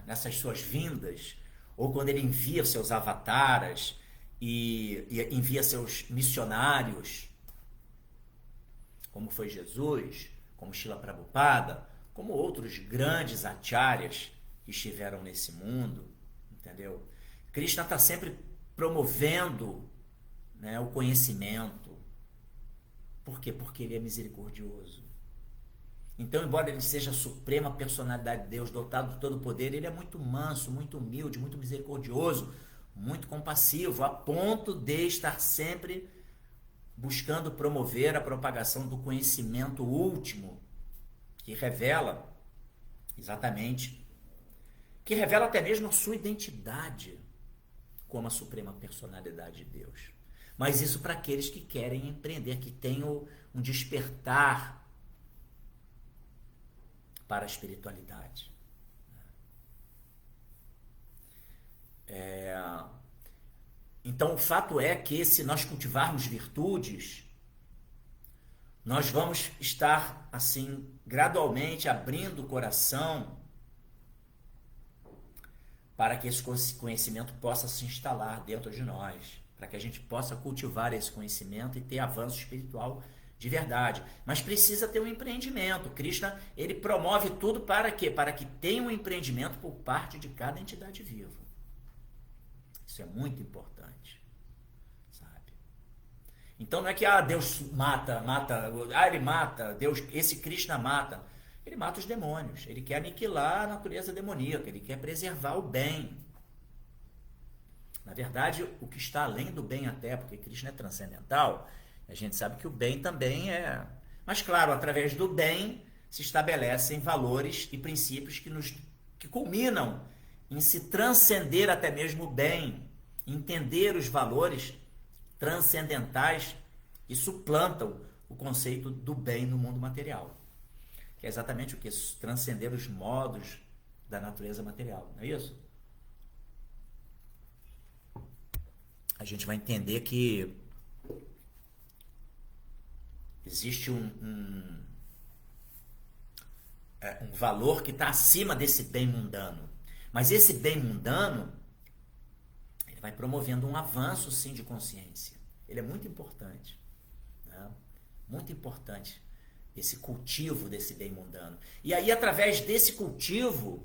B: Nessas suas vindas, ou quando ele envia seus avataras e envia seus missionários, como foi Jesus, como Srila Prabhupada, como outros grandes acharyas que estiveram nesse mundo, entendeu? Krishna está sempre promovendo, né, o conhecimento. Por quê? Porque ele é misericordioso. Então, embora ele seja a suprema personalidade de Deus, dotado de todo o poder, ele é muito manso, muito humilde, muito misericordioso, muito compassivo, a ponto de estar sempre buscando promover a propagação do conhecimento último, que revela exatamente, que revela até mesmo a sua identidade como a suprema personalidade de Deus. Mas isso para aqueles que querem empreender, que tenham um despertar para a espiritualidade. Então, o fato é que se nós cultivarmos virtudes, nós vamos estar, assim, gradualmente abrindo o coração para que esse conhecimento possa se instalar dentro de nós, para que a gente possa cultivar esse conhecimento e ter avanço espiritual de verdade. Mas precisa ter um empreendimento. Krishna, ele promove tudo para quê? Para que tenha um empreendimento por parte de cada entidade viva. Isso é muito importante, sabe? Então não é que Deus mata, ele mata, Deus, esse Krishna mata. Ele mata os demônios, ele quer aniquilar a natureza demoníaca, ele quer preservar o bem. Na verdade, o que está além do bem até, porque Krishna é transcendental, a gente sabe que o bem também é... Mas claro, através do bem se estabelecem valores e princípios que culminam em se transcender até mesmo o bem, entender os valores transcendentais que suplantam o conceito do bem no mundo material. Que é exatamente o que? Transcender os modos da natureza material, não é isso? A gente vai entender que existe um valor que está acima desse bem mundano. Mas esse bem mundano, ele vai promovendo um avanço, sim, de consciência. Ele é muito importante. Né? Muito importante esse cultivo desse bem mundano. E aí, através desse cultivo,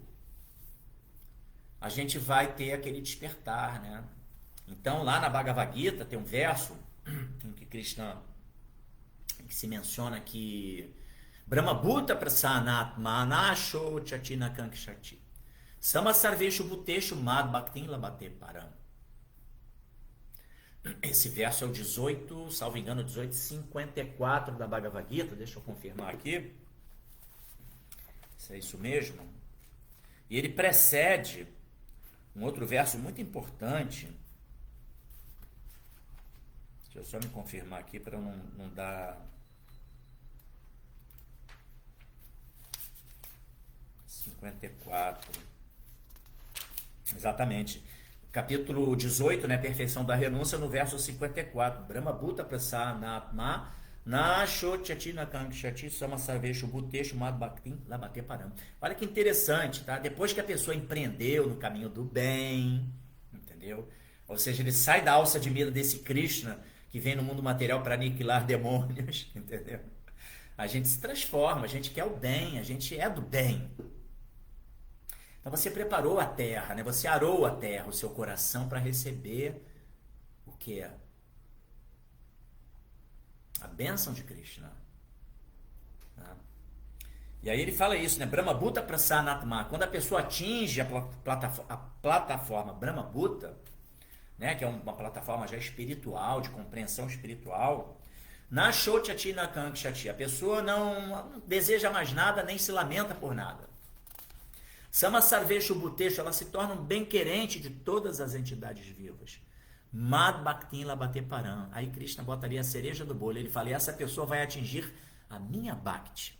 B: a gente vai ter aquele despertar, né? Então, lá na Bhagavad Gita tem um verso em que Krishna, em que se menciona que Brahma Bhuta Prasanatmanasho Chatina Kankshati Samasarveshu Bhuteshu Mad Bhaktin Labate Param. Esse verso é o 18, salvo engano, 1854 da Bhagavad Gita. Deixa eu confirmar aqui se é isso mesmo. E ele precede um outro verso muito importante. Deixa eu só me confirmar aqui para não dar... 54. Exatamente. capítulo 18, né, perfeição da renúncia, no verso 54. Brahma Bhuta Prasanatma na Shochati na Kankshati Sama Sarveshu Bhuteshu Mad Bhaktin Labate Param. Olha que interessante, tá? Depois que a pessoa empreendeu no caminho do bem, entendeu? Ou seja, ele sai da alça de mira desse Krishna que vem no mundo material para aniquilar demônios, entendeu? A gente se transforma, a gente quer o bem, a gente é do bem. Então você preparou a terra, né? Você arou a terra, o seu coração, para receber o que é? A bênção de Krishna. Tá? E aí ele fala isso, né? Brahma Bhuta Prasanatma. Quando a pessoa atinge a plataforma Brahma Bhuta, né? Que é uma plataforma já espiritual, de compreensão espiritual, na Shochati na Kankshati, a pessoa não deseja mais nada, nem se lamenta por nada. Sama Sarveshu Bhuteshu, ela se torna um bem-querente de todas as entidades vivas. Mad Bhaktin Labate Param. Aí Krishna botaria a cereja do bolo. Ele fala, e essa pessoa vai atingir a minha Bhakti.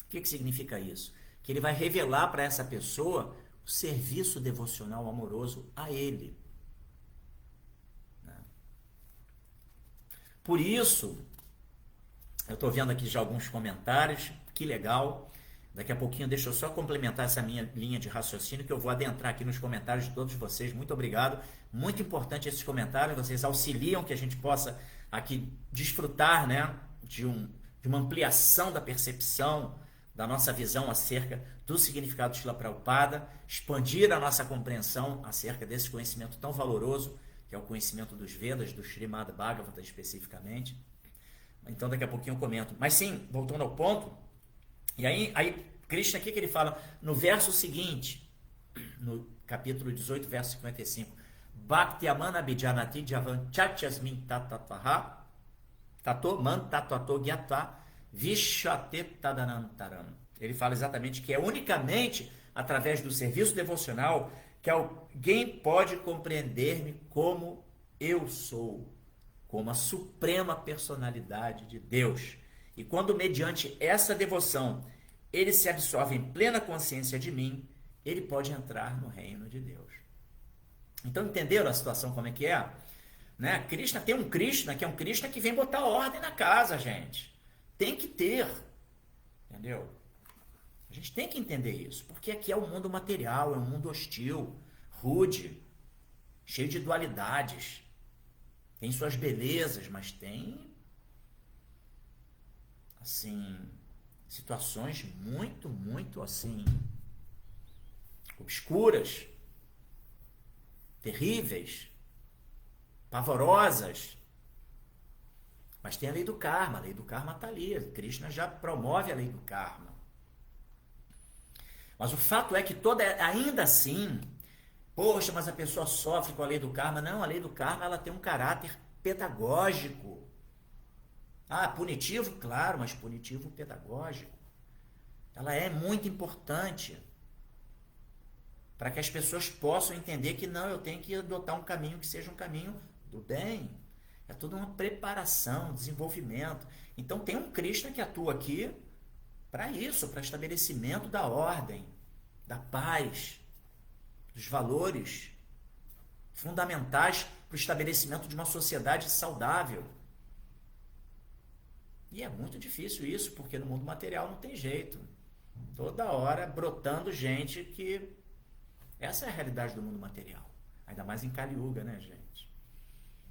B: O que significa isso? Que ele vai revelar para essa pessoa o serviço devocional amoroso a ele. Por isso, eu estou vendo aqui já alguns comentários, que legal. Daqui a pouquinho, deixa eu só complementar essa minha linha de raciocínio, que eu vou adentrar aqui nos comentários de todos vocês. Muito obrigado. Muito importante esses comentários, vocês auxiliam que a gente possa aqui desfrutar, né, de uma ampliação da percepção, da nossa visão acerca do significado de Srila Prabhupada, expandir a nossa compreensão acerca desse conhecimento tão valoroso, que é o conhecimento dos Vedas, do Srimad Bhagavata especificamente. Então daqui a pouquinho eu comento. Mas sim, voltando ao ponto, e aí Krishna, o que ele fala? No verso seguinte, no capítulo 18, verso 55, Bhakti Amana Bijanati Javan Chatyasmin Tatatvaha Tato Man Tatato Gyata Vishate Tadanantaram. Ele fala exatamente que é unicamente através do serviço devocional que alguém pode compreender-me como eu sou, como a suprema personalidade de Deus. E quando, mediante essa devoção, ele se absorve em plena consciência de mim, ele pode entrar no reino de Deus. Então, entenderam a situação como é que é? Né? Krishna tem um Krishna, que é um Krishna que vem botar ordem na casa, gente. Tem que ter. Entendeu? A gente tem que entender isso, porque aqui é um mundo material, é um mundo hostil, rude, cheio de dualidades. Tem suas belezas, mas tem, assim, situações muito, muito, assim, obscuras, terríveis, pavorosas. Mas tem a lei do karma está ali. Krishna já promove a lei do karma. Mas o fato é que ainda assim, poxa, mas a pessoa sofre com a lei do karma. Não, a lei do karma ela tem um caráter pedagógico. Ah, punitivo? Claro, mas punitivo pedagógico. Ela é muito importante para que as pessoas possam entender que não, eu tenho que adotar um caminho que seja um caminho do bem. É toda uma preparação, desenvolvimento. Então tem um Krishna que atua aqui para isso, para estabelecimento da ordem, da paz, dos valores fundamentais para o estabelecimento de uma sociedade saudável. E é muito difícil isso, porque no mundo material não tem jeito. Toda hora brotando gente que... Essa é a realidade do mundo material. Ainda mais em Kali Yuga, né, gente?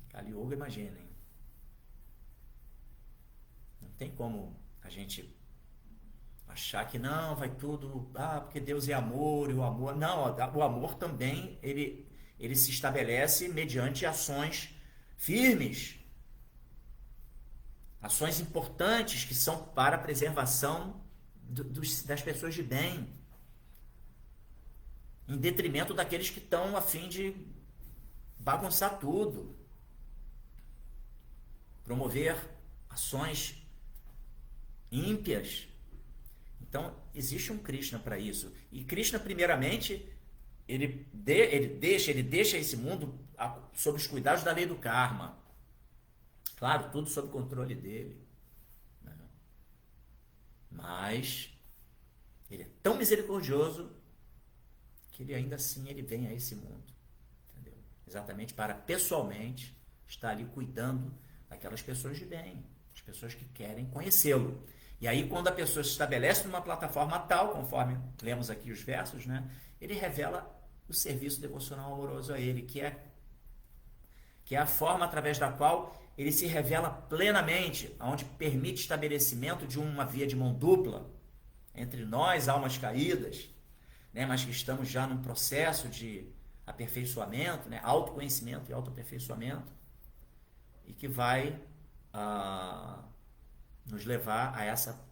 B: Kali Yuga, imaginem. Não tem como a gente achar que não, vai tudo... Ah, porque Deus é amor e o amor... Não, o amor também, ele se estabelece mediante ações firmes. Ações importantes que são para a preservação das pessoas de bem, em detrimento daqueles que estão a fim de bagunçar tudo, promover ações ímpias. Então, existe um Krishna para isso. E Krishna, primeiramente, ele deixa esse mundo sob os cuidados da lei do karma. Claro, tudo sob controle dele. Né? Mas ele é tão misericordioso que ele ainda assim ele vem a esse mundo. exatamente para pessoalmente estar ali cuidando daquelas pessoas de bem, as pessoas que querem conhecê-lo. E aí, quando a pessoa se estabelece numa plataforma tal, conforme lemos aqui os versos, né, ele revela o serviço devocional amoroso a ele, que é a forma através da qual ele se revela plenamente, onde permite estabelecimento de uma via de mão dupla entre nós, almas caídas, né, mas que estamos já num processo de aperfeiçoamento, né, autoconhecimento e autoaperfeiçoamento, e que vai nos levar a essa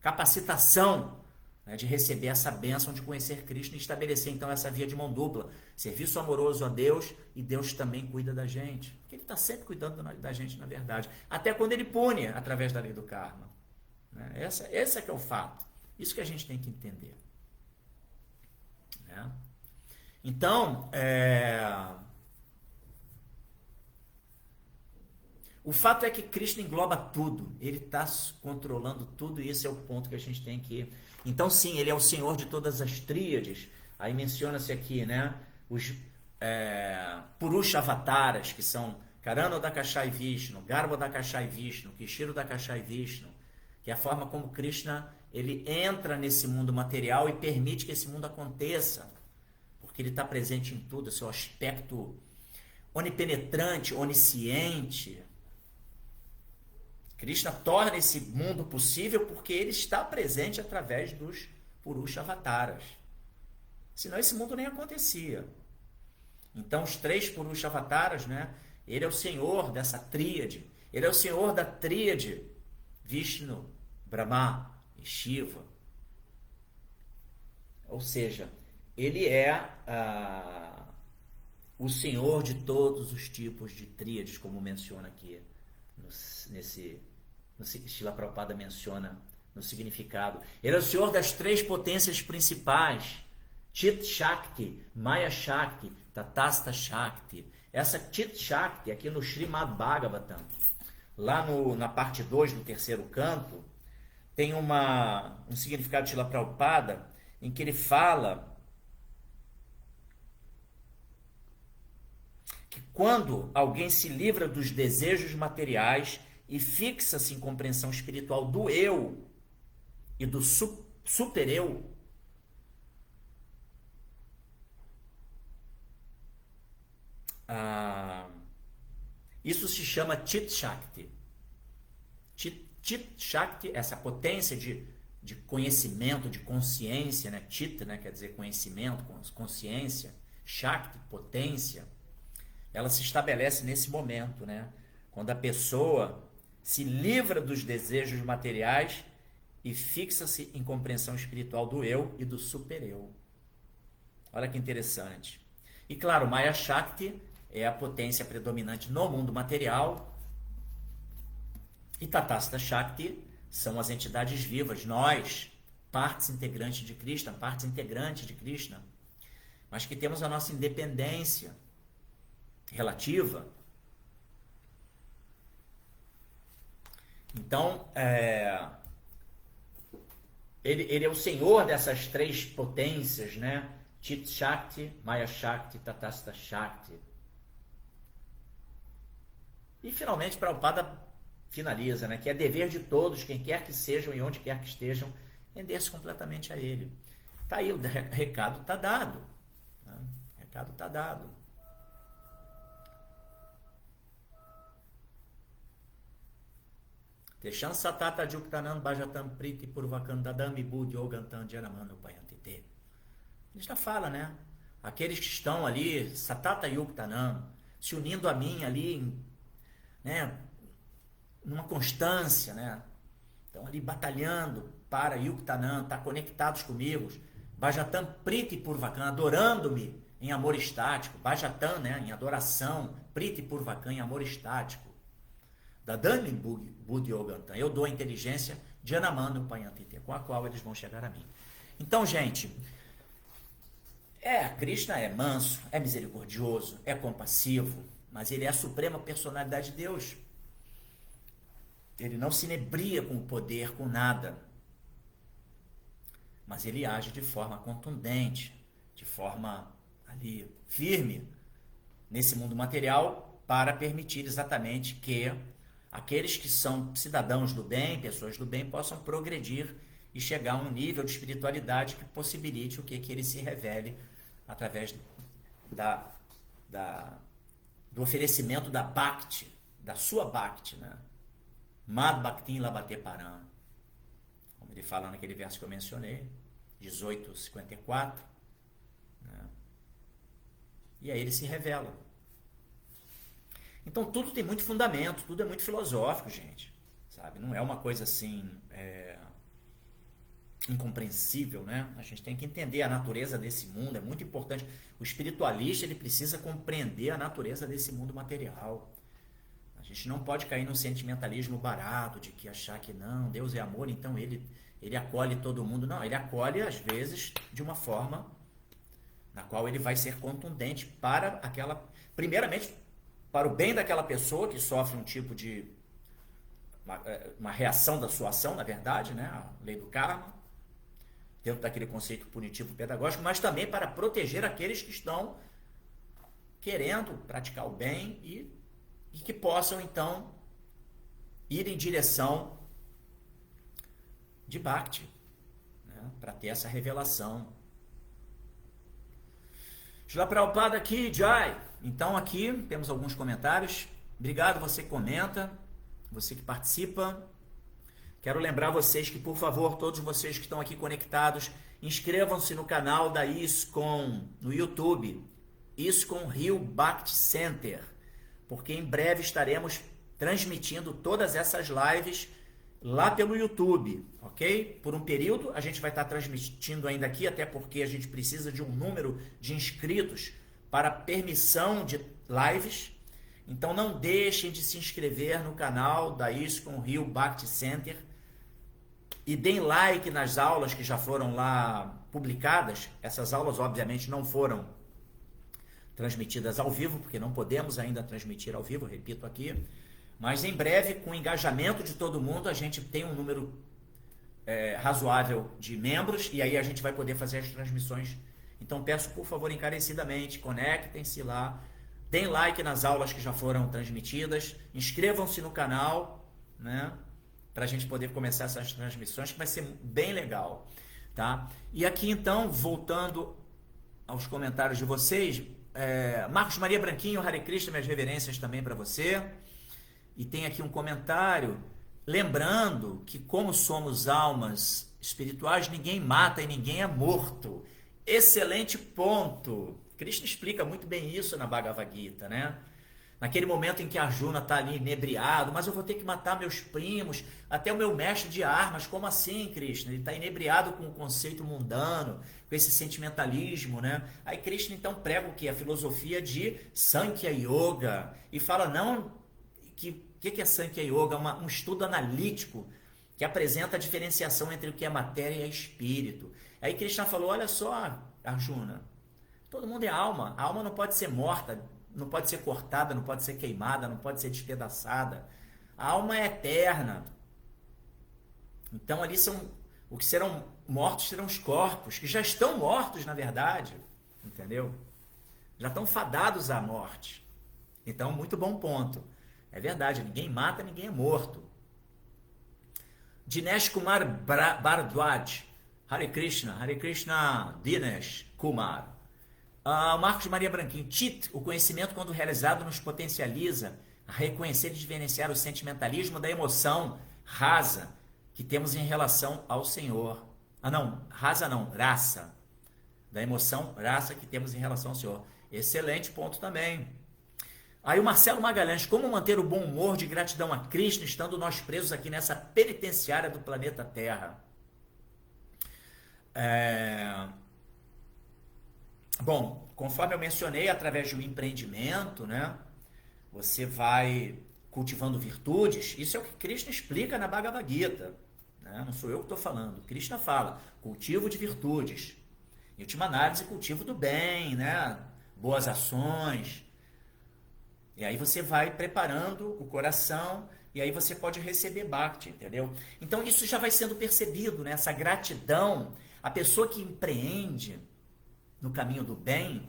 B: capacitação, né, de receber essa bênção de conhecer Cristo e estabelecer então essa via de mão dupla, serviço amoroso a Deus, e Deus também cuida da gente, porque Ele está sempre cuidando da gente, na verdade, até quando Ele pune através da lei do karma, né? Esse é que é o fato, isso que a gente tem que entender, né? Então, o fato é que Cristo engloba tudo, Ele está controlando tudo, e esse é o ponto que a gente tem que... Então, sim, Ele é o Senhor de todas as tríades. Aí menciona-se aqui, né, os Purusha Avataras, que são Karana Dakashai Vishnu, Garba Dakashai Vishnu, Kishiro Dakashai Vishnu, que é a forma como Krishna ele entra nesse mundo material e permite que esse mundo aconteça, porque Ele está presente em tudo, seu aspecto onipenetrante, onisciente. Krishna torna esse mundo possível porque Ele está presente através dos Purusha Avataras. Senão esse mundo nem acontecia. Então os 3 Purusha Avataras, né, Ele é o Senhor dessa tríade. Ele é o Senhor da tríade Vishnu, Brahma e Shiva. Ou seja, Ele é o Senhor de todos os tipos de tríades, como menciona aqui. Srila Prabhupada menciona no significado. Ele é o Senhor das 3 potências principais: Chit Shakti, Maya Shakti, Tatastha Shakti. Essa Chit Shakti, aqui no Srimad Bhagavatam, lá na parte 2 do 3º canto, tem um significado de Srila Prabhupada em que ele fala que quando alguém se livra dos desejos materiais e fixa-se em compreensão espiritual do eu e do super-eu, isso se chama Chit Shakti. Chit Shakti, essa potência de conhecimento, de consciência, né? Chit, né, quer dizer conhecimento, consciência. Shakti, potência. Ela se estabelece nesse momento, né? Quando a pessoa se livra dos desejos materiais e fixa-se em compreensão espiritual do eu e do super-eu. Olha que interessante. E claro, Maya Shakti é a potência predominante no mundo material, e Tatastha Shakti são as entidades vivas, nós, partes integrantes de Krishna, mas que temos a nossa independência relativa. Então, ele é o Senhor dessas 3 potências, né? Chit Shakti, Maya Shakti, Tatastha Shakti. E finalmente Prabhupada finaliza, né, que é dever de todos, quem quer que sejam e onde quer que estejam, render-se completamente a Ele. Está aí, o recado está dado. Né? O recado está dado. Teshan Satata Juktanam Bhajatam Priti Purvakandadami Buddhi Ogantam Janamano Payantite. Ele já fala, né? Aqueles que estão ali, Satata Yuktanam, se unindo a mim ali, né? Numa constância, né? Estão ali batalhando para Yuktanam, estar conectados comigo. Bhajatam Priti Purvakam, adorando-me em amor estático. Bhajatam, né? Em adoração. Priti Purvakam, em amor estático. Dadami Buddhi Yogantam, eu dou a inteligência de Anamano Payantite, com a qual eles vão chegar a mim. Então, gente, Krishna é manso, é misericordioso, é compassivo, mas ele é a suprema personalidade de Deus. Ele não se inebria com o poder, com nada, mas ele age de forma contundente, de forma ali firme, nesse mundo material para permitir exatamente que aqueles que são cidadãos do bem, pessoas do bem, possam progredir e chegar a um nível de espiritualidade que possibilite o que ele se revele através do oferecimento da Bhakti, da sua Bhakti, né? Mad Bhaktin Labate Param, como ele fala naquele verso que eu mencionei, 18:54, né? E aí ele se revela. Então tudo tem muito fundamento, tudo é muito filosófico, gente, sabe? Não é uma coisa assim incompreensível, né? A gente tem que entender a natureza desse mundo, é muito importante. O espiritualista, ele precisa compreender a natureza desse mundo material. A gente não pode cair num sentimentalismo barato de que achar que não, Deus é amor, então ele acolhe todo mundo. Não, ele acolhe às vezes de uma forma na qual ele vai ser contundente para aquela, primeiramente para o bem daquela pessoa que sofre um tipo de uma reação da sua ação, na verdade, né? A lei do karma, dentro daquele conceito punitivo pedagógico, mas também para proteger aqueles que estão querendo praticar o bem e que possam, então, ir em direção de Bhakti, né? Para ter essa revelação. Shila Prabhupada aqui, Jai. Então, aqui temos alguns comentários. Obrigado você que comenta, você que participa. Quero lembrar vocês que, por favor, todos vocês que estão aqui conectados, inscrevam-se no canal da ISKCON, no YouTube, ISKCON Rio Bhakti Center, porque em breve estaremos transmitindo todas essas lives lá pelo YouTube, ok? Por um período, a gente vai estar transmitindo ainda aqui, até porque a gente precisa de um número de inscritos para permissão de lives. Então não deixem de se inscrever no canal da ISKCON Rio Bhakti Center e deem like nas aulas que já foram lá publicadas. Essas aulas, obviamente, não foram transmitidas ao vivo, porque não podemos ainda transmitir ao vivo, repito aqui. Mas em breve, com o engajamento de todo mundo, a gente tem um número razoável de membros e aí a gente vai poder fazer as transmissões. Então peço, por favor, encarecidamente, conectem-se lá, deem like nas aulas que já foram transmitidas, inscrevam-se no canal, né? Para a gente poder começar essas transmissões, que vai ser bem legal, tá? E aqui, então, voltando aos comentários de vocês, Marcos Maria Branquinho, Hare Krishna, minhas reverências também para você. E tem aqui um comentário, lembrando que como somos almas espirituais, ninguém mata e ninguém é morto. Excelente ponto. Krishna explica muito bem isso na Bhagavad Gita, né? Naquele momento em que Arjuna está ali inebriado, mas eu vou ter que matar meus primos, até o meu mestre de armas. Como assim, Krishna? Ele está inebriado com o conceito mundano, com esse sentimentalismo, né? Aí Krishna então prega o quê? A filosofia de Sankhya Yoga. E fala, não, que é Sankhya Yoga? Um estudo analítico que apresenta a diferenciação entre o que é matéria e é espírito. Aí Krishna falou, olha só, Arjuna, todo mundo é alma. A alma não pode ser morta, não pode ser cortada, não pode ser queimada, não pode ser despedaçada. A alma é eterna. Então ali o que serão mortos serão os corpos, que já estão mortos, na verdade. Entendeu? Já estão fadados à morte. Então, muito bom ponto. É verdade, ninguém mata, ninguém é morto. Dinesh Kumar Bardwaj. Hare Krishna Dinesh Kumar. Marcos Maria Branquinho, Chit, o conhecimento quando realizado nos potencializa a reconhecer e diferenciar o sentimentalismo da emoção rasa que temos em relação ao Senhor. Raça. Da emoção raça que temos em relação ao Senhor. Excelente ponto também. Aí o Marcelo Magalhães, como manter o bom humor de gratidão a Krishna estando nós presos aqui nessa penitenciária do planeta Terra? Bom, conforme eu mencionei, através do empreendimento, né, você vai cultivando virtudes. Isso é o que Krishna explica na Bhagavad Gita, né? Não sou eu que estou falando. Krishna fala, cultivo de virtudes. Em última análise, cultivo do bem, né? Boas ações. E aí você vai preparando o coração e aí você pode receber Bhakti, entendeu? Então isso já vai sendo percebido, né? Essa gratidão. A pessoa que empreende no caminho do bem,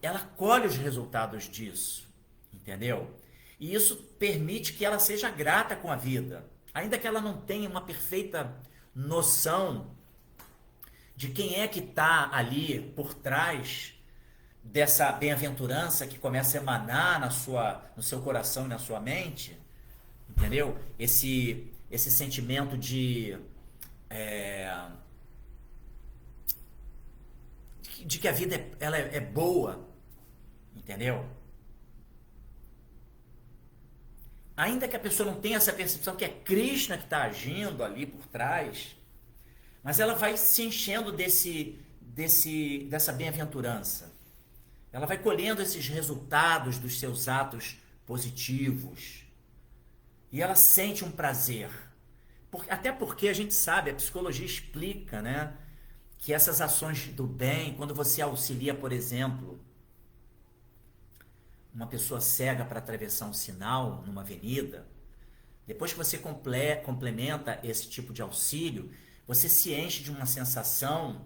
B: ela colhe os resultados disso, entendeu? E isso permite que ela seja grata com a vida, ainda que ela não tenha uma perfeita noção de quem é que está ali por trás dessa bem-aventurança que começa a emanar no seu coração e na sua mente, entendeu? Esse sentimento de que a vida ela é boa, entendeu? Ainda que a pessoa não tenha essa percepção que é Krishna que está agindo ali por trás, mas ela vai se enchendo dessa bem-aventurança. Ela vai colhendo esses resultados dos seus atos positivos. E ela sente um prazer. Até porque a gente sabe, a psicologia explica, né, que essas ações do bem, quando você auxilia, por exemplo, uma pessoa cega para atravessar um sinal numa avenida, depois que você complementa esse tipo de auxílio, você se enche de uma sensação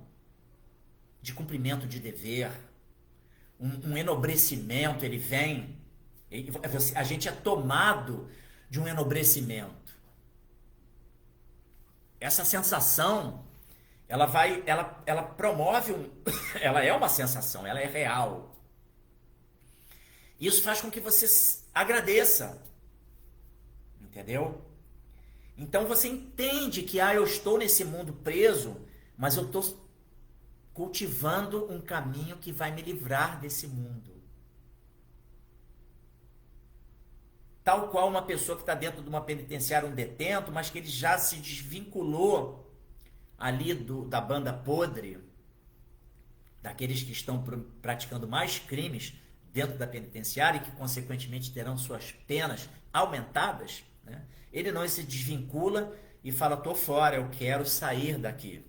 B: de cumprimento de dever, um enobrecimento, ele vem, a gente é tomado de um enobrecimento. Essa sensação, ela promove ela é uma sensação, ela é real. Isso faz com que você agradeça, entendeu? Então você entende que eu estou nesse mundo preso, mas eu estou cultivando um caminho que vai me livrar desse mundo. Tal qual uma pessoa que está dentro de uma penitenciária, um detento, mas que ele já se desvinculou ali da banda podre, daqueles que estão praticando mais crimes dentro da penitenciária e que, consequentemente, terão suas penas aumentadas, né? Ele não se desvincula e fala, estou fora, eu quero sair daqui.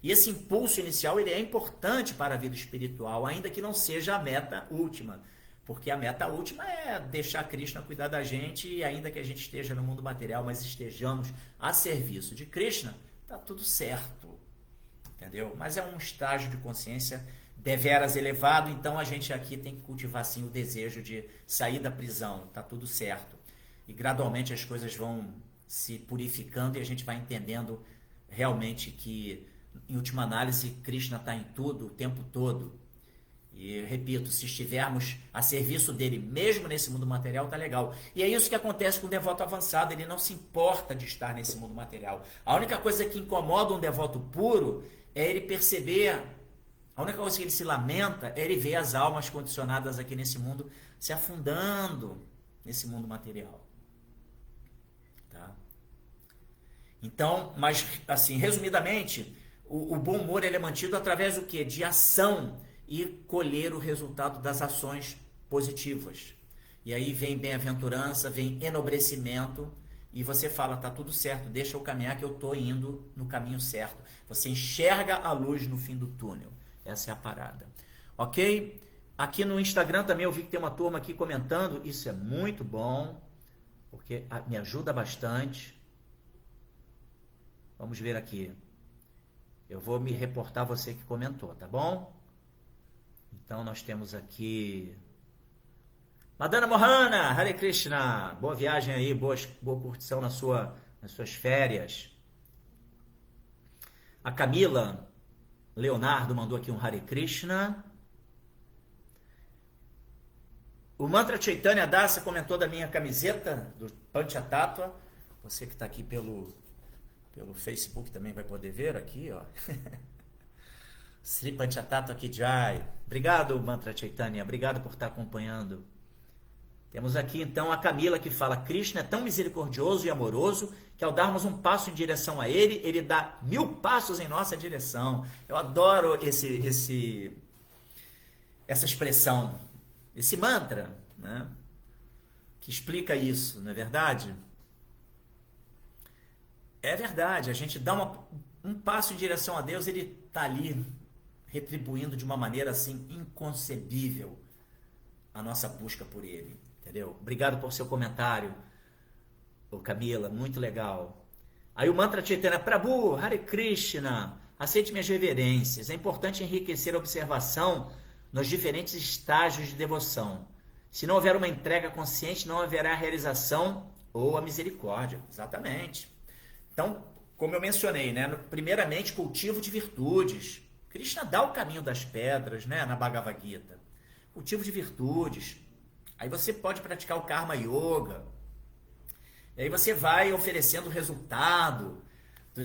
B: E esse impulso inicial ele é importante para a vida espiritual, ainda que não seja a meta última. Porque a meta última é deixar Krishna cuidar da gente, e ainda que a gente esteja no mundo material, mas estejamos a serviço de Krishna, está tudo certo. Entendeu? Mas é um estágio de consciência deveras elevado, então a gente aqui tem que cultivar sim o desejo de sair da prisão, está tudo certo. E gradualmente as coisas vão se purificando e a gente vai entendendo realmente que, em última análise, Krishna está em tudo, o tempo todo. E, repito, se estivermos a serviço dele, mesmo nesse mundo material, tá legal. E é isso que acontece com o devoto avançado, ele não se importa de estar nesse mundo material. A única coisa que incomoda um devoto puro é ele perceber, a única coisa que ele se lamenta é ele ver as almas condicionadas aqui nesse mundo se afundando nesse mundo material. Tá? Então, mas, assim, resumidamente, o bom humor ele é mantido através do quê? De ação e colher o resultado das ações positivas. E aí vem bem-aventurança, vem enobrecimento, e você fala, tá tudo certo, deixa eu caminhar que eu tô indo no caminho certo. Você enxerga a luz no fim do túnel. Essa é a parada. Ok? Aqui no Instagram também eu vi que tem uma turma aqui comentando, isso é muito bom, porque me ajuda bastante. Vamos ver aqui. Eu vou me reportar você que comentou, tá bom? Então nós temos aqui Madana Mohana, Hare Krishna, boa viagem aí, boa curtição nas suas férias. A Camila Leonardo mandou aqui um Hare Krishna. O Mantra Chaitanya Dasa comentou da minha camiseta do Panchatattva. Você que está aqui pelo Facebook também vai poder ver aqui, ó. Sri Panchatattva Ki Jai. Obrigado, Mantra Chaitanya. Obrigado por estar acompanhando. Temos aqui, então, a Camila que fala: Krishna é tão misericordioso e amoroso que ao darmos um passo em direção a Ele, Ele dá 1000 passos em nossa direção. Eu adoro essa expressão, esse mantra, né? Que explica isso, não é verdade? É verdade, a gente dá um passo em direção a Deus, Ele está ali retribuindo de uma maneira assim inconcebível a nossa busca por Ele, entendeu? Obrigado por seu comentário, ô Camila, muito legal. Aí o Mantra Chaitanya: Prabhu, Hare Krishna, aceite minhas reverências. É importante enriquecer a observação nos diferentes estágios de devoção. Se não houver uma entrega consciente, não haverá realização ou a misericórdia. Exatamente. Então, como eu mencionei, né? Primeiramente, cultivo de virtudes. Krishna dá o caminho das pedras, né? Na Bhagavad Gita. Cultivo de virtudes. Aí você pode praticar o Karma Yoga. E aí você vai oferecendo o resultado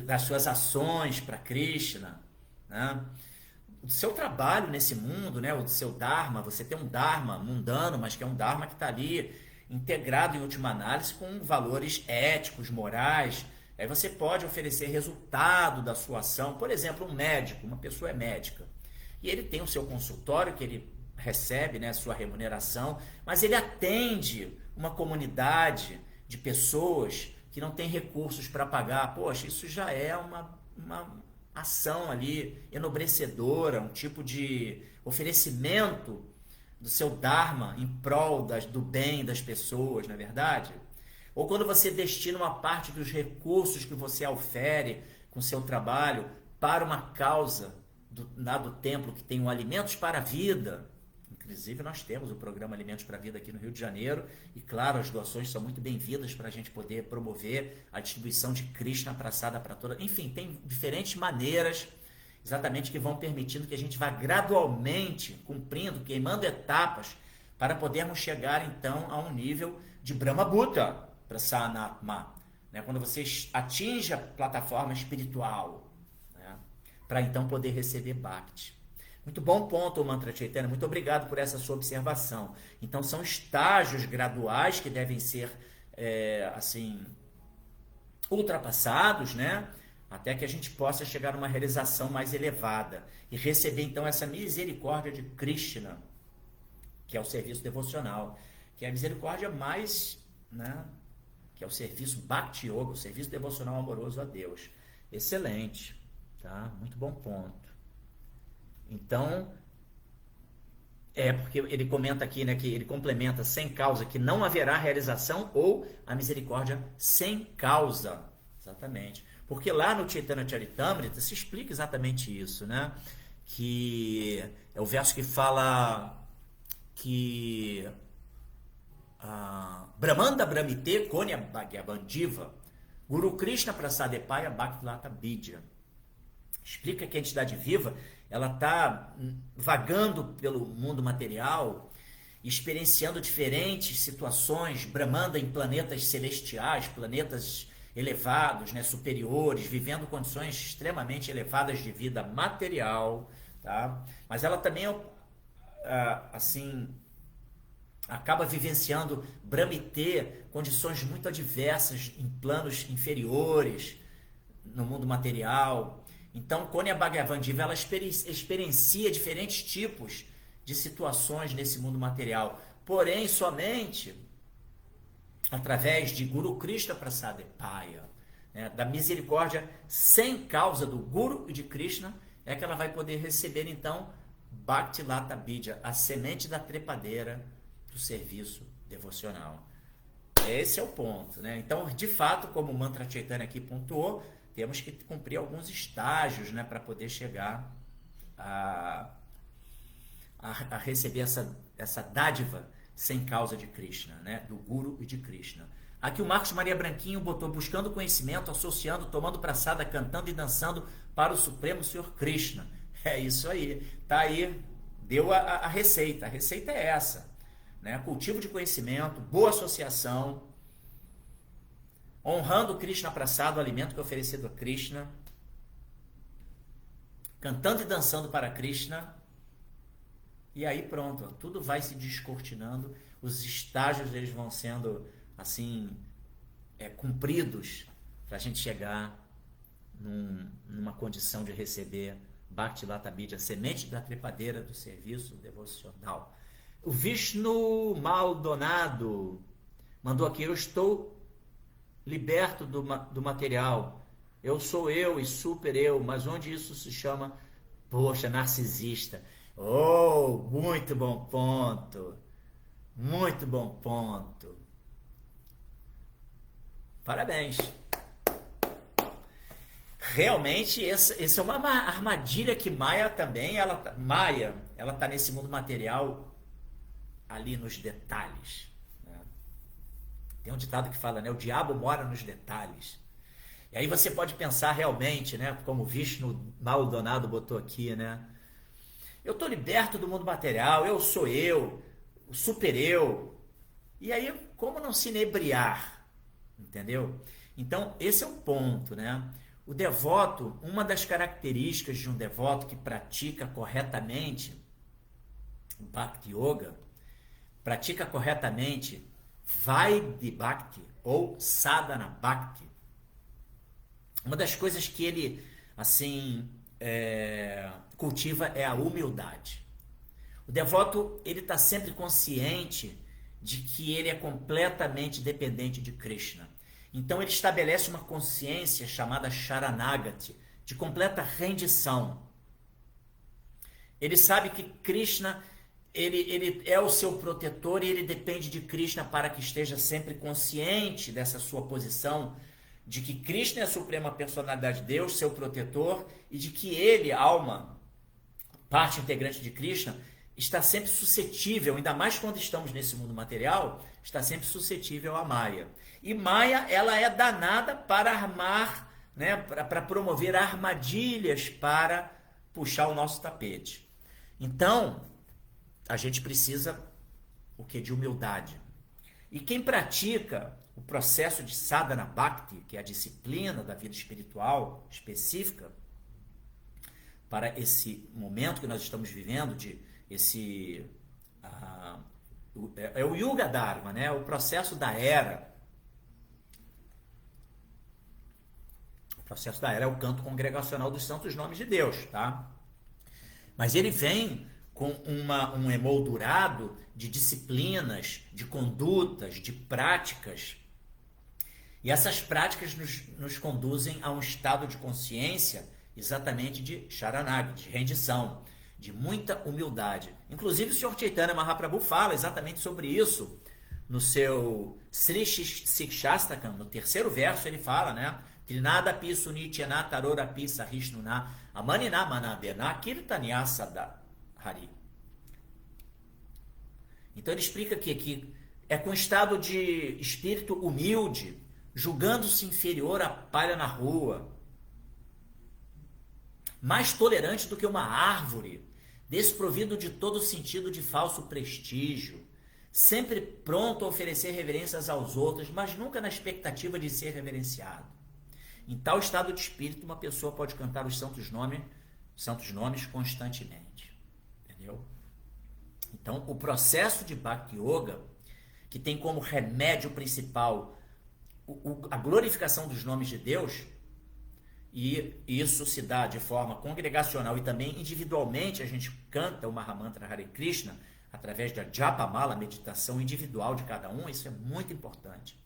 B: das suas ações para Krishna, né? O seu trabalho nesse mundo, né? O seu Dharma, você tem um Dharma mundano, mas que é um Dharma que está ali integrado em última análise com valores éticos, morais. Aí você pode oferecer resultado da sua ação. Por exemplo, um médico, uma pessoa é médica, e ele tem o seu consultório que ele recebe, né, sua remuneração, mas ele atende uma comunidade de pessoas que não tem recursos para pagar. Poxa, isso já é uma ação ali enobrecedora, um tipo de oferecimento do seu Dharma em prol do bem das pessoas, não é verdade? Ou quando você destina uma parte dos recursos que você ofere com seu trabalho para uma causa do templo que tem o Alimentos para a Vida. Inclusive nós temos o programa Alimentos para a Vida aqui no Rio de Janeiro e claro, as doações são muito bem-vindas para a gente poder promover a distribuição de Krishna praçada para toda. Enfim, tem diferentes maneiras exatamente que vão permitindo que a gente vá gradualmente cumprindo, queimando etapas para podermos chegar então a um nível de Brahma Bhuta, para Sanatma, né? Quando você atinge a plataforma espiritual, né? Para então poder receber Bhakti. Muito bom ponto, Mantra Chaitanya, muito obrigado por essa sua observação. Então são estágios graduais que devem ser ultrapassados, né? Até que a gente possa chegar a uma realização mais elevada e receber então essa misericórdia de Krishna, que é o serviço devocional, que é a misericórdia mais, né? Que é o serviço Bhakti Yoga, o serviço devocional amoroso a Deus. Excelente, tá? Muito bom ponto. Então, porque ele comenta aqui, né, que ele complementa sem causa, que não haverá realização ou a misericórdia sem causa. Exatamente. Porque lá no Chaitanya Charitamrita se explica exatamente isso, né? Que é o verso que fala que Brahmanda Brahmite Konya Bhagyavandiva Guru Krishna Prasadepaya Bhaktilata Bidya. Explica que a entidade viva ela está vagando pelo mundo material, experienciando diferentes situações, Brahmanda em planetas celestiais, planetas elevados, né, superiores, vivendo condições extremamente elevadas de vida material, tá? Mas ela também acaba vivenciando Brahmite, condições muito adversas em planos inferiores no mundo material. Então, Konya Bhagyavandiva, ela experiencia diferentes tipos de situações nesse mundo material, porém, somente através de Guru Krishna Prasadepaya, né, da misericórdia sem causa do Guru e de Krishna, é que ela vai poder receber, então, Bhaktilata Bidya, a semente da trepadeira do serviço devocional. Esse é o ponto, né? Então, de fato, como o Mantra Chaitanya aqui pontuou, temos que cumprir alguns estágios, né, para poder chegar a receber essa dádiva sem causa de Krishna, né, do Guru e de Krishna. Aqui o Marcos Maria Branquinho botou buscando conhecimento, associando, tomando praçada, cantando e dançando para o Supremo Senhor Krishna. É isso aí. Tá aí, deu a receita. A receita é essa, né? Cultivo de conhecimento, boa associação, honrando Krishna praçado, o alimento que é oferecido a Krishna, cantando e dançando para Krishna, e aí pronto, tudo vai se descortinando, os estágios eles vão sendo assim cumpridos para a gente chegar numa condição de receber Bhaktilata Bidya, a semente da trepadeira do serviço devocional. O Vishnu Maldonado mandou aqui: eu estou liberto do material, eu sou eu e super eu, mas onde isso se chama, poxa, narcisista? Oh, muito bom ponto, muito bom ponto, parabéns. Realmente essa é uma armadilha que Maya também, ela ela está nesse mundo material, ali nos detalhes. Né? Tem um ditado que fala, né? O diabo mora nos detalhes. E aí você pode pensar realmente, né? Como o Vishnu Maldonado botou aqui, né? Eu estou liberto do mundo material, eu sou eu, o super eu. E aí, como não se inebriar? Entendeu? Então, esse é um ponto, né? O devoto, uma das características de um devoto que pratica corretamente o Bhakti Yoga, pratica corretamente Vaidhi Bhakti ou Sadhana Bhakti. Uma das coisas que ele, assim, cultiva é a humildade. O devoto, ele está sempre consciente de que ele é completamente dependente de Krishna. Então ele estabelece uma consciência chamada Sharanagati, de completa rendição. Ele sabe que Krishna, ele é o seu protetor e ele depende de Krishna para que esteja sempre consciente dessa sua posição, de que Krishna é a suprema personalidade de Deus, seu protetor, e de que ele, alma, parte integrante de Krishna, está sempre suscetível, ainda mais quando estamos nesse mundo material, está sempre suscetível a Maya. E Maya, ela é danada para armar, né, para promover armadilhas para puxar o nosso tapete. Então, a gente precisa o quê? De humildade. E quem pratica o processo de Sadhana Bhakti, que é a disciplina da vida espiritual específica, para esse momento que nós estamos vivendo, é o Yuga Dharma, né? O processo da era. O processo da era é o canto congregacional dos santos nomes de Deus, tá? Mas ele vem com um emoldurado de disciplinas, de condutas, de práticas. E essas práticas nos conduzem a um estado de consciência exatamente de Sharanagati, de rendição, de muita humildade. Inclusive o Sr. Chaitanya Mahaprabhu fala exatamente sobre isso no seu Sri Sikshastakam, no terceiro verso ele fala, né? Trinada pi sunityana tarora pi sahishnuna amanina manabena kirtanya sada hari. Então ele explica que é com estado de espírito humilde, julgando-se inferior à palha na rua, mais tolerante do que uma árvore, desprovido de todo sentido de falso prestígio, sempre pronto a oferecer reverências aos outros, mas nunca na expectativa de ser reverenciado. Em tal estado de espírito, uma pessoa pode cantar os santos nomes constantemente. Entendeu? Então, o processo de Bhakti Yoga, que tem como remédio principal a glorificação dos nomes de Deus, e isso se dá de forma congregacional e também individualmente, a gente canta o Mahamantra Hare Krishna através da Japamala, meditação individual de cada um, isso é muito importante.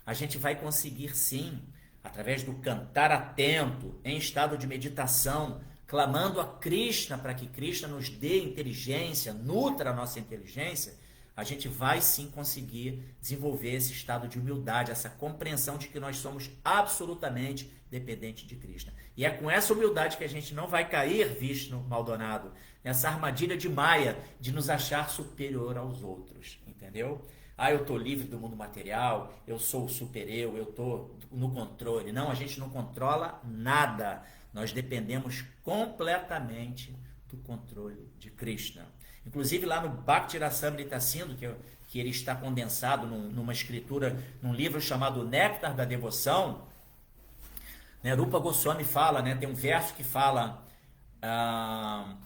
B: A gente vai conseguir sim, através do cantar atento, em estado de meditação, clamando a Krishna para que Krishna nos dê inteligência, nutra a nossa inteligência, a gente vai sim conseguir desenvolver esse estado de humildade, essa compreensão de que nós somos absolutamente dependentes de Krishna. E é com essa humildade que a gente não vai cair, Vishnu Maldonado, nessa armadilha de Maya, de nos achar superior aos outros, entendeu? Ah, eu estou livre do mundo material, eu sou o super-eu, eu estou no controle. Não, a gente não controla nada. Nós dependemos completamente do controle de Krishna. Inclusive lá no Bhakti Rasamrita Sindhu, que ele está condensado numa escritura, num livro chamado Néctar da Devoção, né, Rupa Goswami fala, né, tem um verso que fala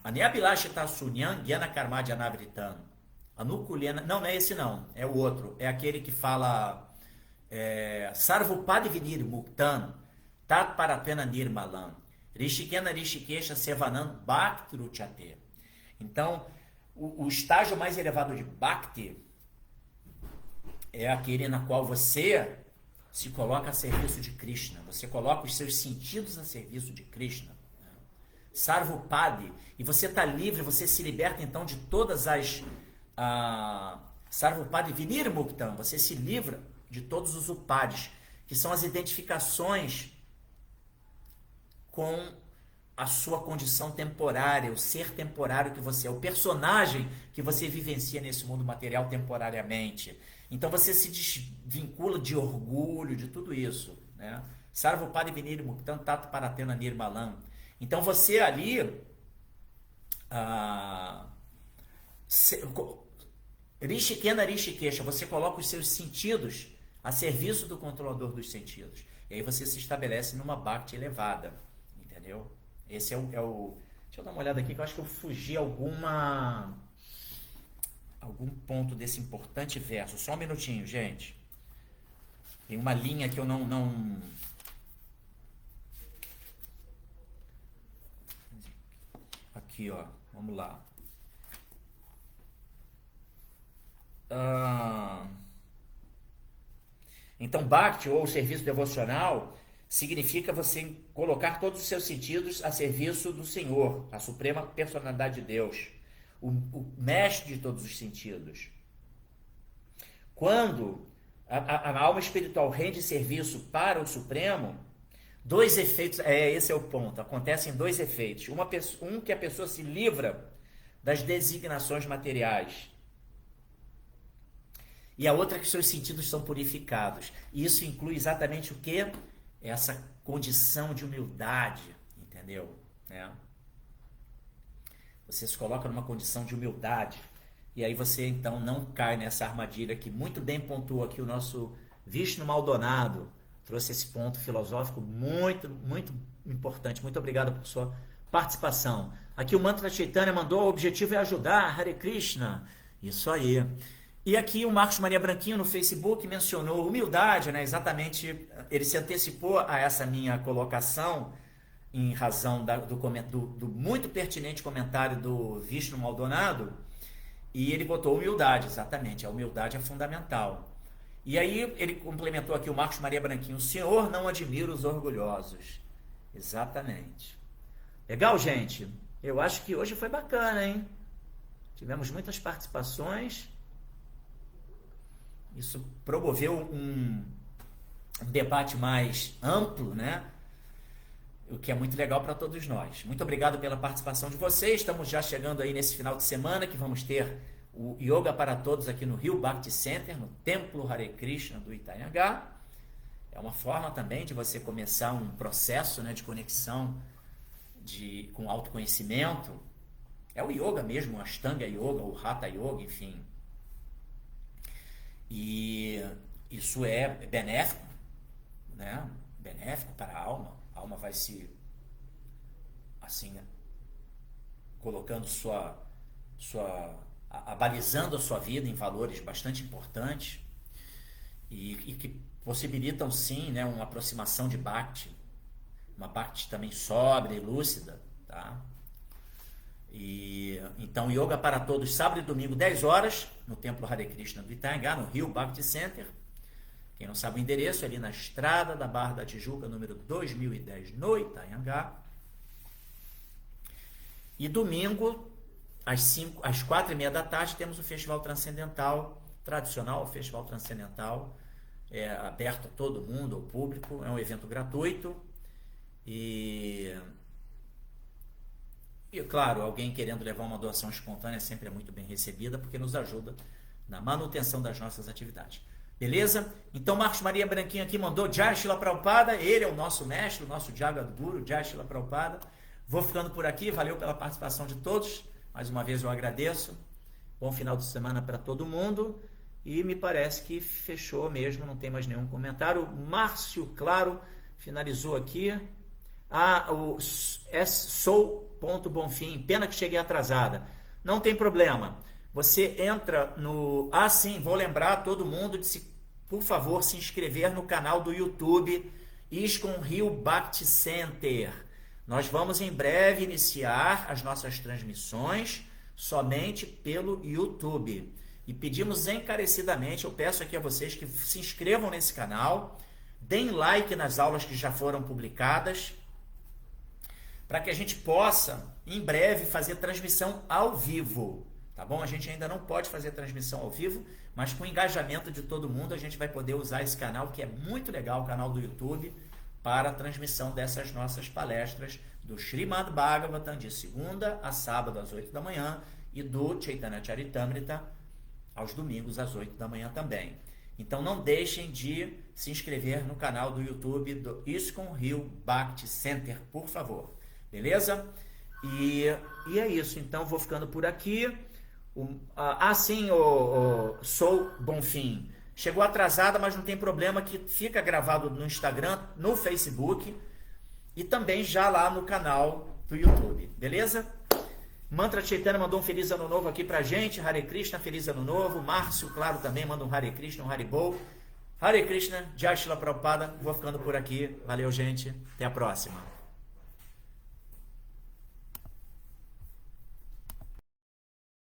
B: Aneabilashita Sunyam Gyana Karma Janavritam. Anukulena, não é esse não, é o outro, é aquele que fala Sarvupadi Vinir Muktan Tat Paratena Nirmalam Rishikena Rishikesha Sevanam Bhaktruchate. Então, o estágio mais elevado de Bhakti é aquele na qual você se coloca a serviço de Krishna, você coloca os seus sentidos a serviço de Krishna. Sarvupadi, e você está livre, você se liberta então de todas as Sarvupadi Vinir Muktam, você se livra de todos os upadis, que são as identificações com a sua condição temporária, o ser temporário que você é, o personagem que você vivencia nesse mundo material temporariamente. Então você se desvincula de orgulho, de tudo isso, né? Sarvapadi Vinir Muktam Tato Paratena Nirmalam. Então você ali Rishikena Rishikesha, você coloca os seus sentidos a serviço do controlador dos sentidos. E aí você se estabelece numa bhakti elevada, entendeu? Esse é o... Deixa eu dar uma olhada aqui que eu acho que eu fugi algum ponto desse importante verso. Só um minutinho, gente. Tem uma linha que eu não... Aqui, ó. Vamos lá. Então, Bhakti, ou serviço devocional, significa você colocar todos os seus sentidos a serviço do Senhor, a suprema personalidade de Deus, o mestre de todos os sentidos. Quando a alma espiritual rende serviço para o Supremo, dois efeitos, esse é o ponto, acontecem dois efeitos. Um que a pessoa se livra das designações materiais, e a outra que seus sentidos são purificados. E isso inclui exatamente o quê? Essa condição de humildade, entendeu? Você se coloca numa condição de humildade, e aí você então não cai nessa armadilha que muito bem pontuou aqui o nosso Vishnu Maldonado, trouxe esse ponto filosófico muito, muito importante. Muito obrigado por sua participação. Aqui o Mantra Chaitanya mandou: o objetivo é ajudar, Hare Krishna. Isso aí. E aqui o Marcos Maria Branquinho no Facebook mencionou humildade, né? Exatamente, ele se antecipou a essa minha colocação em razão do muito pertinente comentário do Vishnu Maldonado, e ele botou humildade, exatamente, a humildade é fundamental. E aí ele complementou aqui o Marcos Maria Branquinho: o Senhor não admira os orgulhosos. Exatamente. Legal, gente? Eu acho que hoje foi bacana, hein? Tivemos muitas participações. Isso promoveu um debate mais amplo, né? O que é muito legal para todos nós. Muito obrigado pela participação de vocês. Estamos já chegando aí nesse final de semana que vamos ter o Yoga para Todos aqui no Rio Bhakti Center, no Templo Hare Krishna do Itanhangá. É uma forma também de você começar um processo, né, de conexão com autoconhecimento. É o yoga mesmo, o Ashtanga Yoga, o Hatha Yoga, enfim. E isso é benéfico, né? Benéfico para a alma. A alma vai se, assim, colocando abalizando a sua vida em valores bastante importantes e que possibilitam, sim, né, uma aproximação de Bhakti, uma Bhakti também sóbria e lúcida, tá? E então, Yoga para Todos, sábado e domingo, 10 horas, no Templo Hare Krishna do Itanhangá, no Rio Bhakti Center. Quem não sabe o endereço, é ali na Estrada da Barra da Tijuca, número 2010, no Itanhangá. E domingo, às 4h30 da tarde, temos o Festival Transcendental, tradicional, o Festival Transcendental, aberto a todo mundo, ao público, é um evento gratuito. E claro, alguém querendo levar uma doação espontânea sempre é muito bem recebida, porque nos ajuda na manutenção das nossas atividades. Beleza? Então, Marcos Maria Branquinho aqui mandou Jai Shila Prabhupada, ele é o nosso mestre, o nosso Jagat Guru, Jai Shila Prabhupada. Vou ficando por aqui, valeu pela participação de todos, mais uma vez eu agradeço. Bom final de semana para todo mundo, e me parece que fechou mesmo, não tem mais nenhum comentário. Márcio Claro finalizou aqui. O Sou.Bonfim, pena que cheguei atrasada. Não tem problema. Você entra no... sim, vou lembrar todo mundo de, por favor, se inscrever no canal do YouTube ISKCON Rio Bhakti Center. Nós vamos em breve iniciar as nossas transmissões somente pelo YouTube. E pedimos encarecidamente, eu peço aqui a vocês que se inscrevam nesse canal, deem like nas aulas que já foram publicadas, para que a gente possa, em breve, fazer transmissão ao vivo, tá bom? A gente ainda não pode fazer transmissão ao vivo, mas com o engajamento de todo mundo, a gente vai poder usar esse canal, que é muito legal, o canal do YouTube, para a transmissão dessas nossas palestras do Srimad Bhagavatam de segunda a sábado às 8 da manhã e do Chaitanya Charitamrita aos domingos às 8 da manhã também. Então não deixem de se inscrever no canal do YouTube do ISKCON Rio Bhakti Center, por favor. Beleza? E é isso. Então vou ficando por aqui. Sim, Sou Bonfim. Chegou atrasada, mas não tem problema, que fica gravado no Instagram, no Facebook e também já lá no canal do YouTube. Beleza? Mantra Chaitanya mandou um feliz ano novo aqui pra gente. Hare Krishna, feliz ano novo. Márcio, claro, também manda um Hare Krishna, um Haribol. Hare Krishna, Jai Shila Prabhupada. Vou ficando por aqui. Valeu, gente. Até a próxima.